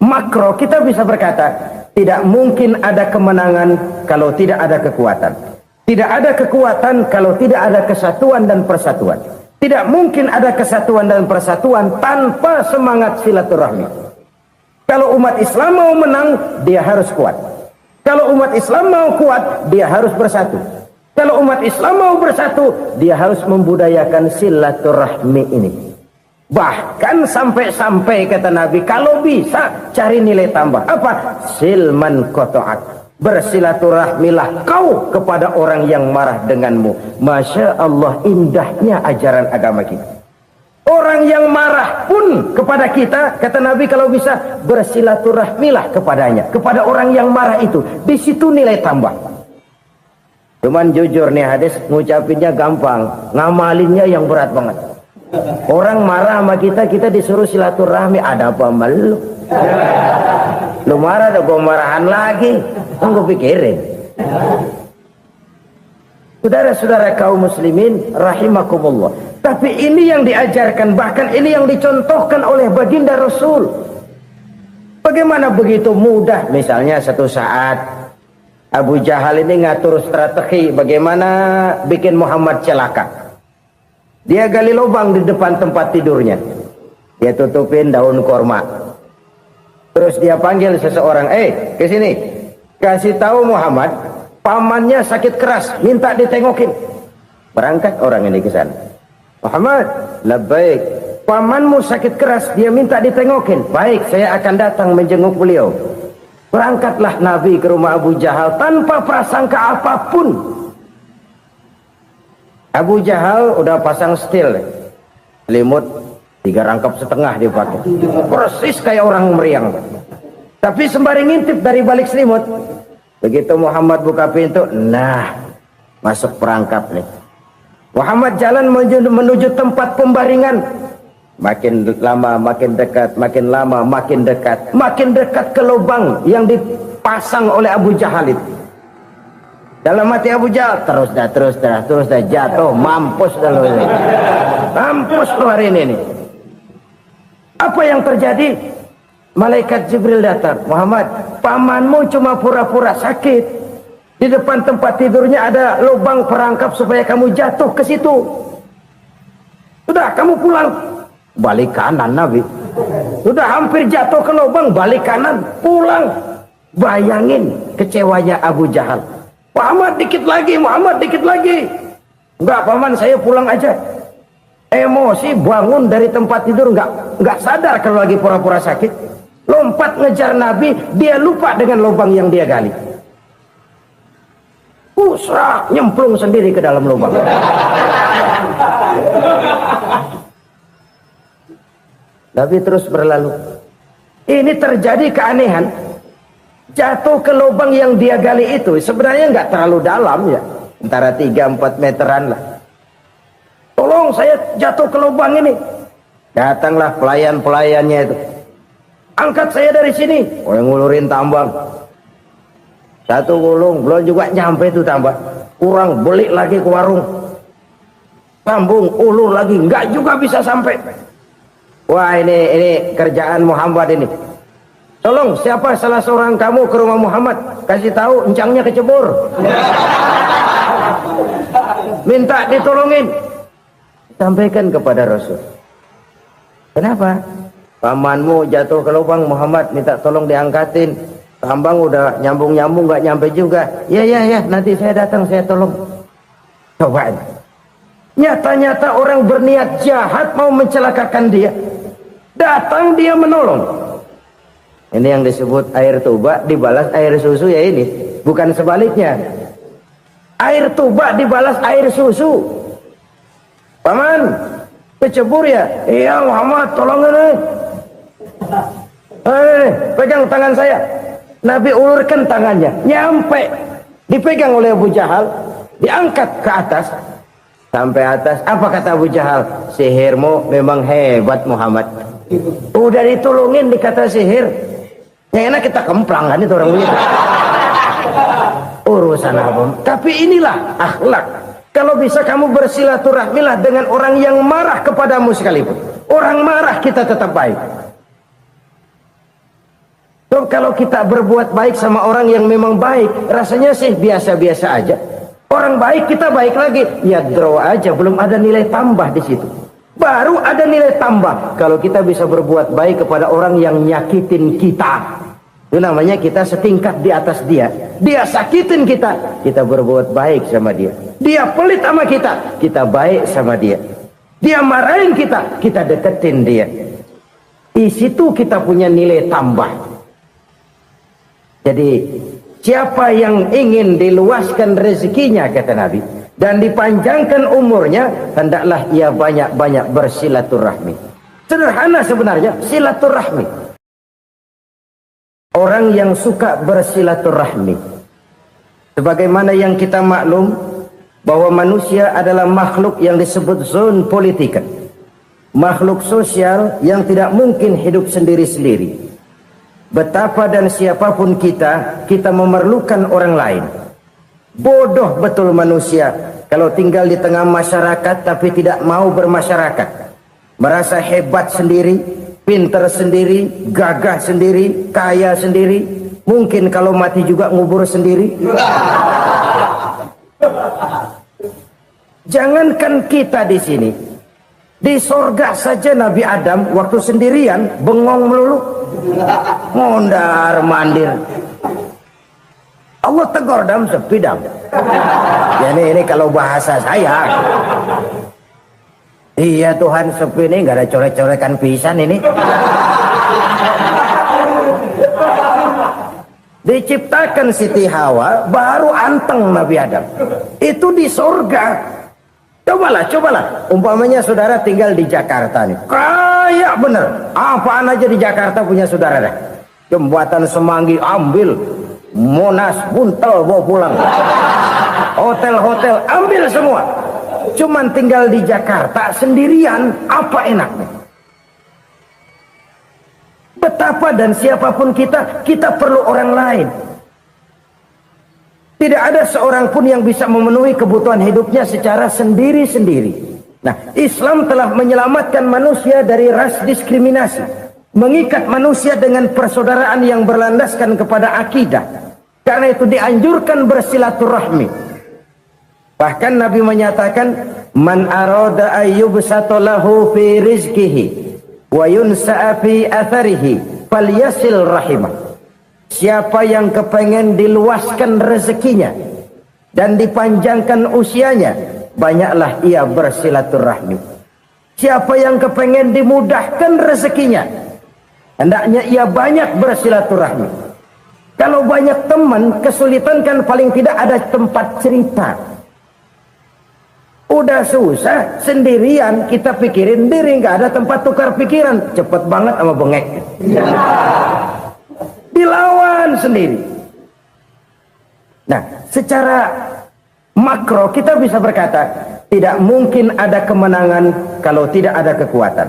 S3: makro kita bisa berkata, tidak mungkin ada kemenangan kalau tidak ada kekuatan. Tidak ada kekuatan kalau tidak ada kesatuan dan persatuan. Tidak mungkin ada kesatuan dan persatuan tanpa semangat silaturahmi. Kalau umat Islam mau menang, dia harus kuat. Kalau umat Islam mau kuat, dia harus bersatu. Kalau umat Islam mau bersatu, dia harus membudayakan silaturahmi ini. Bahkan sampai-sampai kata Nabi, kalau bisa cari nilai tambah. Apa? Silman qata'ak. Bersilaturahmilah kau kepada orang yang marah denganmu. Masya Allah, indahnya ajaran agama kita. Orang yang marah pun kepada kita, kata Nabi, kalau bisa bersilaturahmilah kepadanya, kepada orang yang marah itu. Di situ nilai tambah. Cuman jujur nih hadis, ngucapinnya gampang, ngamalinnya yang berat banget. Orang marah sama kita, kita disuruh silaturahmi. Ada apa sama lu? Lu marah, ada gua marahan lagi. Tunggu pikirin. Saudara-saudara kaum muslimin rahimakumullah. Tapi ini yang diajarkan, bahkan ini yang dicontohkan oleh baginda Rasul. Bagaimana begitu mudah, misalnya satu saat Abu Jahal ini ngatur strategi bagaimana bikin Muhammad celaka. Dia gali lubang di depan tempat tidurnya. Dia tutupin daun korma. Terus dia panggil seseorang, ke sini. Kasih tahu Muhammad, pamannya sakit keras, minta ditengokin. Berangkat orang ini ke sana. Muhammad, labbaik. Pamanmu sakit keras, dia minta ditengokin. Baik, saya akan datang menjenguk beliau. Berangkatlah Nabi ke rumah Abu Jahal tanpa prasangka apapun. Abu Jahal udah pasang setil, selimut 3 rangkap setengah dia pakai, persis kayak orang meriang. Tapi sembari ngintip dari balik selimut, begitu Muhammad buka pintu, nah masuk perangkap nih. Muhammad jalan menuju tempat pembaringan. Makin lama makin dekat, makin lama makin dekat, makin dekat ke lubang yang dipasang oleh Abu Jahal itu. Dalam hati Abu Jahal, terus dah jatuh, mampus dah lu ini. Mampus lu hari ini nih. Apa yang terjadi? Malaikat Jibril datang. Muhammad, pamanmu cuma pura-pura sakit. Di depan tempat tidurnya ada lubang perangkap supaya kamu jatuh ke situ. Sudah, kamu pulang. Balik kanan Nabi. Sudah hampir jatuh ke lubang, balik kanan, pulang. Bayangin kecewanya Abu Jahal. Muhammad dikit lagi, Muhammad dikit lagi. Enggak paman, saya pulang aja. Emosi bangun dari tempat tidur, enggak sadar kalau lagi pura-pura sakit. Lompat ngejar Nabi, dia lupa dengan lubang yang dia gali. Usrak, nyemplung sendiri ke dalam lubang. Nabi terus berlalu. Ini terjadi keanehan. Jatuh ke lubang yang dia gali itu sebenarnya nggak terlalu dalam ya, antara 3-4 meteran lah. Tolong saya jatuh ke lubang ini. Datanglah pelayan-pelayannya itu. Angkat saya dari sini. Oh, yang ngulurin tambang. Satu gulung, belum juga nyampe itu tambang. Kurang, beli lagi ke warung. Sambung, ulur lagi, nggak juga bisa sampai. Wah, ini kerjaan Muhammad ini. Tolong, siapa salah seorang kamu ke rumah Muhammad, kasih tahu encangnya kecebur. Minta ditolongin. Sampaikan kepada Rasul. Kenapa? Pamanmu jatuh ke lubang, Muhammad minta tolong diangkatin. Tambang udah nyambung-nyambung nggak nyampe juga. Ya, nanti saya datang, saya tolong. Coba. Nyata-nyata orang berniat jahat mau mencelakakan dia. Datang dia menolong. Ini yang disebut air tuba dibalas air susu ya ini. Bukan sebaliknya. Air tuba dibalas air susu. Paman, kecebur ya? Iya Muhammad, tolong ini. Pegang tangan saya. Nabi ulurkan tangannya. Nyampe. Dipegang oleh Abu Jahal. Diangkat ke atas. Sampai atas. Apa kata Abu Jahal? Sihirmu memang hebat Muhammad. Udah ditolongin dikata sihir. Yang enak kita kemplang kan itu orang begitu. Urusan apa? Tapi inilah akhlak. Kalau bisa kamu bersilaturahmilah dengan orang yang marah kepadamu sekalipun. Orang marah kita tetap baik. So, kalau kita berbuat baik sama orang yang memang baik, rasanya sih biasa-biasa aja. Orang baik kita baik lagi, ya draw aja, belum ada nilai tambah di situ. Baru ada nilai tambah kalau kita bisa berbuat baik kepada orang yang nyakitin kita. Itu namanya kita setingkat di atas dia. Dia sakitin kita, kita berbuat baik sama dia. Dia pelit sama kita, kita baik sama dia. Dia marahin kita, kita deketin dia. Di situ kita punya nilai tambah. Jadi siapa yang ingin diluaskan rezekinya kata Nabi dan dipanjangkan umurnya, hendaklah ia banyak-banyak bersilaturahmi. Sederhana sebenarnya silaturahmi. Orang yang suka bersilaturahmi, sebagaimana yang kita maklum bahwa manusia adalah makhluk yang disebut zon politika, makhluk sosial yang tidak mungkin hidup sendiri-sendiri. Betapa dan siapapun kita memerlukan orang lain. Bodoh betul manusia kalau tinggal di tengah masyarakat tapi tidak mau bermasyarakat. Merasa hebat sendiri, pintar sendiri, gagah sendiri, kaya sendiri. Mungkin kalau mati juga ngubur sendiri. Jangankan kita di sini, di sorga saja Nabi Adam waktu sendirian bengong melulu, mondar mandir. Allah tegur dam sepidam. Ya ini kalau bahasa saya. Iya Tuhan sepi ini nggak ada coret-corekan pisan ini. Diciptakan Siti Hawa baru anteng Nabi Adam. Itu di surga. Cobalah. Umpamanya saudara tinggal di Jakarta nih. Kayak bener. Apaan aja di Jakarta punya saudara dah. Jembatan Semanggi ambil. Monas buntel bawa pulang. Hotel-hotel ambil semua. Cuman tinggal di Jakarta sendirian, apa enaknya? Betapa dan siapapun kita perlu orang lain. Tidak ada seorang pun yang bisa memenuhi kebutuhan hidupnya secara sendiri-sendiri. Nah, Islam telah menyelamatkan manusia dari ras diskriminasi, mengikat manusia dengan persaudaraan yang berlandaskan kepada akidah. Karena itu dianjurkan bersilaturahmi. Bahkan Nabi menyatakan, man arada ayyubsata lahu fi rizqihi wa yunsa'a fi atharihi falyasil rahimah. Siapa yang kepengen diluaskan rezekinya dan dipanjangkan usianya, banyaklah ia bersilaturahmi. Siapa yang kepengen dimudahkan rezekinya, hendaknya ia banyak bersilaturahmi. Kalau banyak teman, kesulitan kan paling tidak ada tempat cerita. Udah susah sendirian, kita pikirin diri, nggak ada tempat tukar pikiran, cepet banget sama bengek. Dilawan sendiri. Nah, secara makro kita bisa berkata, tidak mungkin ada kemenangan kalau tidak ada kekuatan.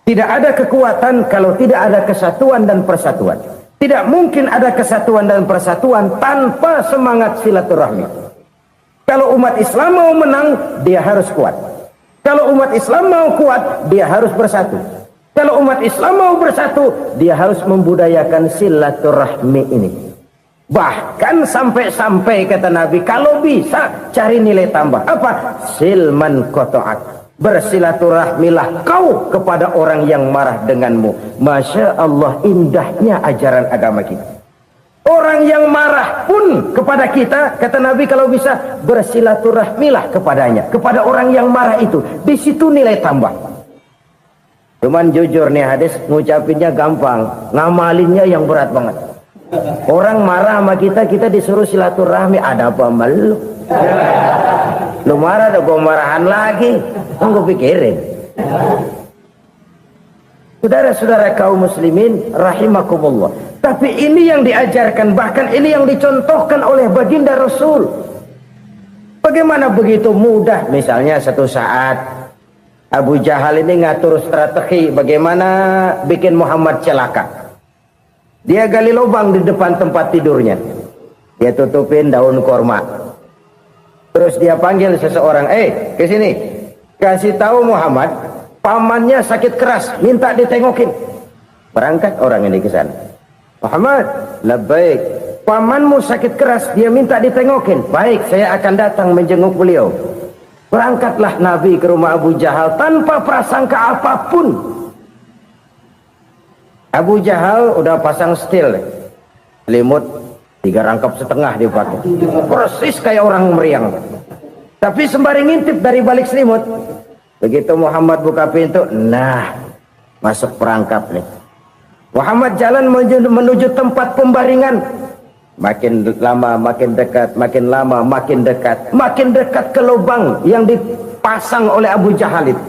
S3: Tidak ada kekuatan kalau tidak ada kesatuan dan persatuan. Tidak mungkin ada kesatuan dan persatuan tanpa semangat silaturahmi. Kalau umat Islam mau menang, dia harus kuat. Kalau umat Islam mau kuat, dia harus bersatu. Kalau umat Islam mau bersatu, dia harus membudayakan silaturahmi ini. Bahkan sampai-sampai kata Nabi, kalau bisa cari nilai tambah. Apa? Silman qata'ak. Bersilaturahmilah kau kepada orang yang marah denganmu. Masya Allah, indahnya ajaran agama kita. Orang yang marah pun kepada kita, kata Nabi, kalau bisa bersilaturahmilah kepadanya, kepada orang yang marah itu. Di situ nilai tambah. Cuman jujur nih hadis, ngucapinnya gampang, ngamalinnya yang berat banget. Orang marah sama kita, kita disuruh silaturahmi. Ada apa sama lu? Lu marah, ada gua marahan lagi. Tunggu pikirin. Saudara-saudara kaum muslimin rahimakumullah. Tapi ini yang diajarkan, bahkan ini yang dicontohkan oleh baginda Rasul. Bagaimana begitu mudah, misalnya satu saat Abu Jahal ini ngatur strategi bagaimana bikin Muhammad celaka. Dia gali lubang di depan tempat tidurnya. Dia tutupin daun korma. Terus dia panggil seseorang, ke sini. Kasih tahu Muhammad, pamannya sakit keras, minta ditengokin. Berangkat orang ini ke sana. Muhammad, labbaik. Pamanmu sakit keras, dia minta ditengokin. Baik, saya akan datang menjenguk beliau. Berangkatlah Nabi ke rumah Abu Jahal tanpa prasangka apapun. Abu Jahal udah pasang setil, selimut 3 rangkap setengah dipakai, persis kayak orang meriang. Tapi sembari ngintip dari balik selimut, begitu Muhammad buka pintu, nah masuk perangkap nih. Muhammad jalan menuju tempat pembaringan. Makin lama makin dekat, makin lama makin dekat, makin dekat ke lubang yang dipasang oleh Abu Jahal itu.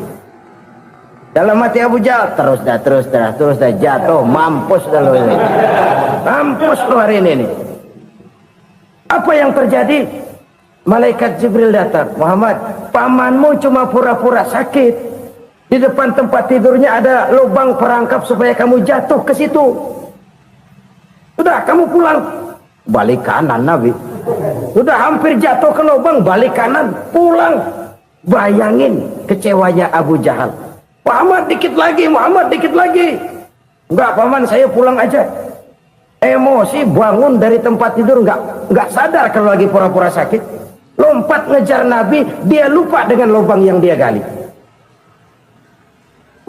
S3: Dalam hati Abu Jahal, terus dah jatuh, mampus dah lo ini. Mampus lo hari ini nih. Apa yang terjadi? Malaikat Jibril datang. Muhammad, pamanmu cuma pura-pura sakit. Di depan tempat tidurnya ada lubang perangkap supaya kamu jatuh ke situ. Sudah, kamu pulang. Balik kanan Nabi. Sudah hampir jatuh ke lubang, balik kanan, pulang. Bayangin kecewanya Abu Jahal. Muhammad dikit lagi, Muhammad dikit lagi. Enggak paman, saya pulang aja. Emosi bangun dari tempat tidur, enggak sadar kalau lagi pura-pura sakit. Lompat ngejar Nabi, dia lupa dengan lubang yang dia gali.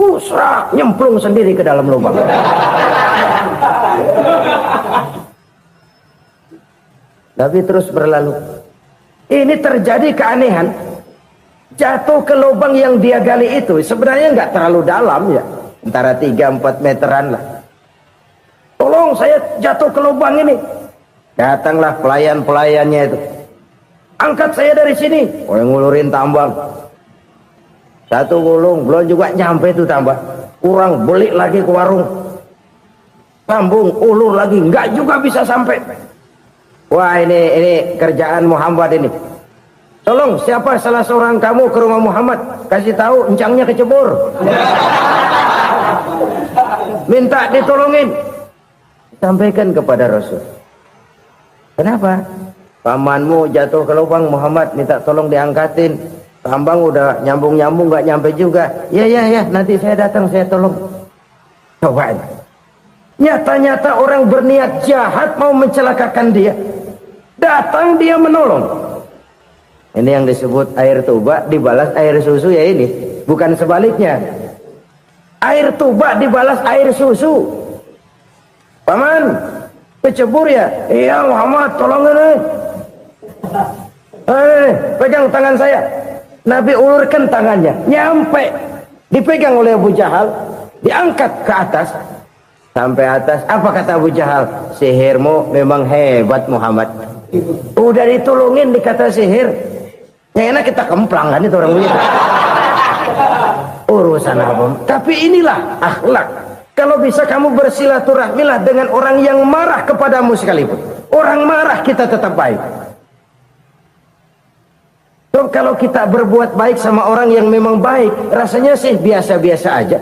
S3: Usrak, nyemplung sendiri ke dalam lubang. Nabi terus berlalu. Ini terjadi keanehan. Jatuh ke lubang yang dia gali itu sebenarnya nggak terlalu dalam ya, antara 3-4 meteran lah. Tolong saya jatuh ke lubang ini. Datanglah pelayan-pelayannya itu. Angkat saya dari sini. Oh, yang ngulurin tambang. Satu gulung belum juga nyampe itu tambang. Kurang beli lagi ke warung. Sambung ulur lagi, nggak juga bisa sampai. Wah, ini kerjaan Muhammad ini. Tolong, siapa salah seorang kamu ke rumah Muhammad, kasih tahu encangnya kecebur. Minta ditolongin. Sampaikan kepada Rasul. Kenapa? Pamanmu jatuh ke lubang, Muhammad minta tolong diangkatin. Tambang udah nyambung-nyambung nggak nyampe juga. Ya, nanti saya datang, saya tolong. Coba. Nyata-nyata orang berniat jahat mau mencelakakan dia. Datang dia menolong. Ini yang disebut air tuba dibalas air susu ya ini. Bukan sebaliknya. Air tuba dibalas air susu. Paman, kecebur ya? Iya Muhammad, tolong ini. Pegang tangan saya. Nabi ulurkan tangannya. Nyampe. Dipegang oleh Abu Jahal. Diangkat ke atas. Sampai atas. Apa kata Abu Jahal? Sihirmu memang hebat Muhammad. Udah ditolongin dikata sihir. Yang enak kita kemplang kan itu orang begitu. Urusan apa? Tapi inilah akhlak. Kalau bisa kamu bersilaturahmilah dengan orang yang marah kepadamu sekalipun. Orang marah kita tetap baik. So, kalau kita berbuat baik sama orang yang memang baik, rasanya sih biasa-biasa aja.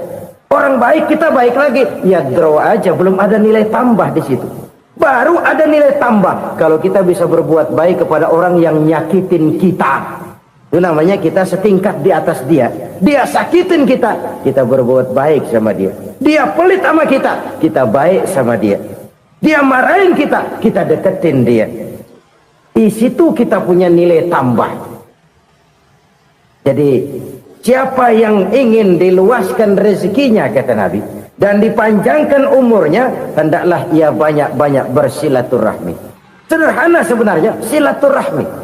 S3: Orang baik kita baik lagi, ya draw aja, belum ada nilai tambah di situ. Baru ada nilai tambah kalau kita bisa berbuat baik kepada orang yang nyakitin kita. Itu namanya kita setingkat di atas dia. Dia sakitin kita, kita berbuat baik sama dia. Dia pelit sama kita, kita baik sama dia. Dia marahin kita, kita deketin dia. Di situ kita punya nilai tambah. Jadi siapa yang ingin diluaskan rezekinya kata Nabi dan dipanjangkan umurnya, hendaklah ia banyak-banyak bersilaturahmi. Sederhana sebenarnya silaturahmi.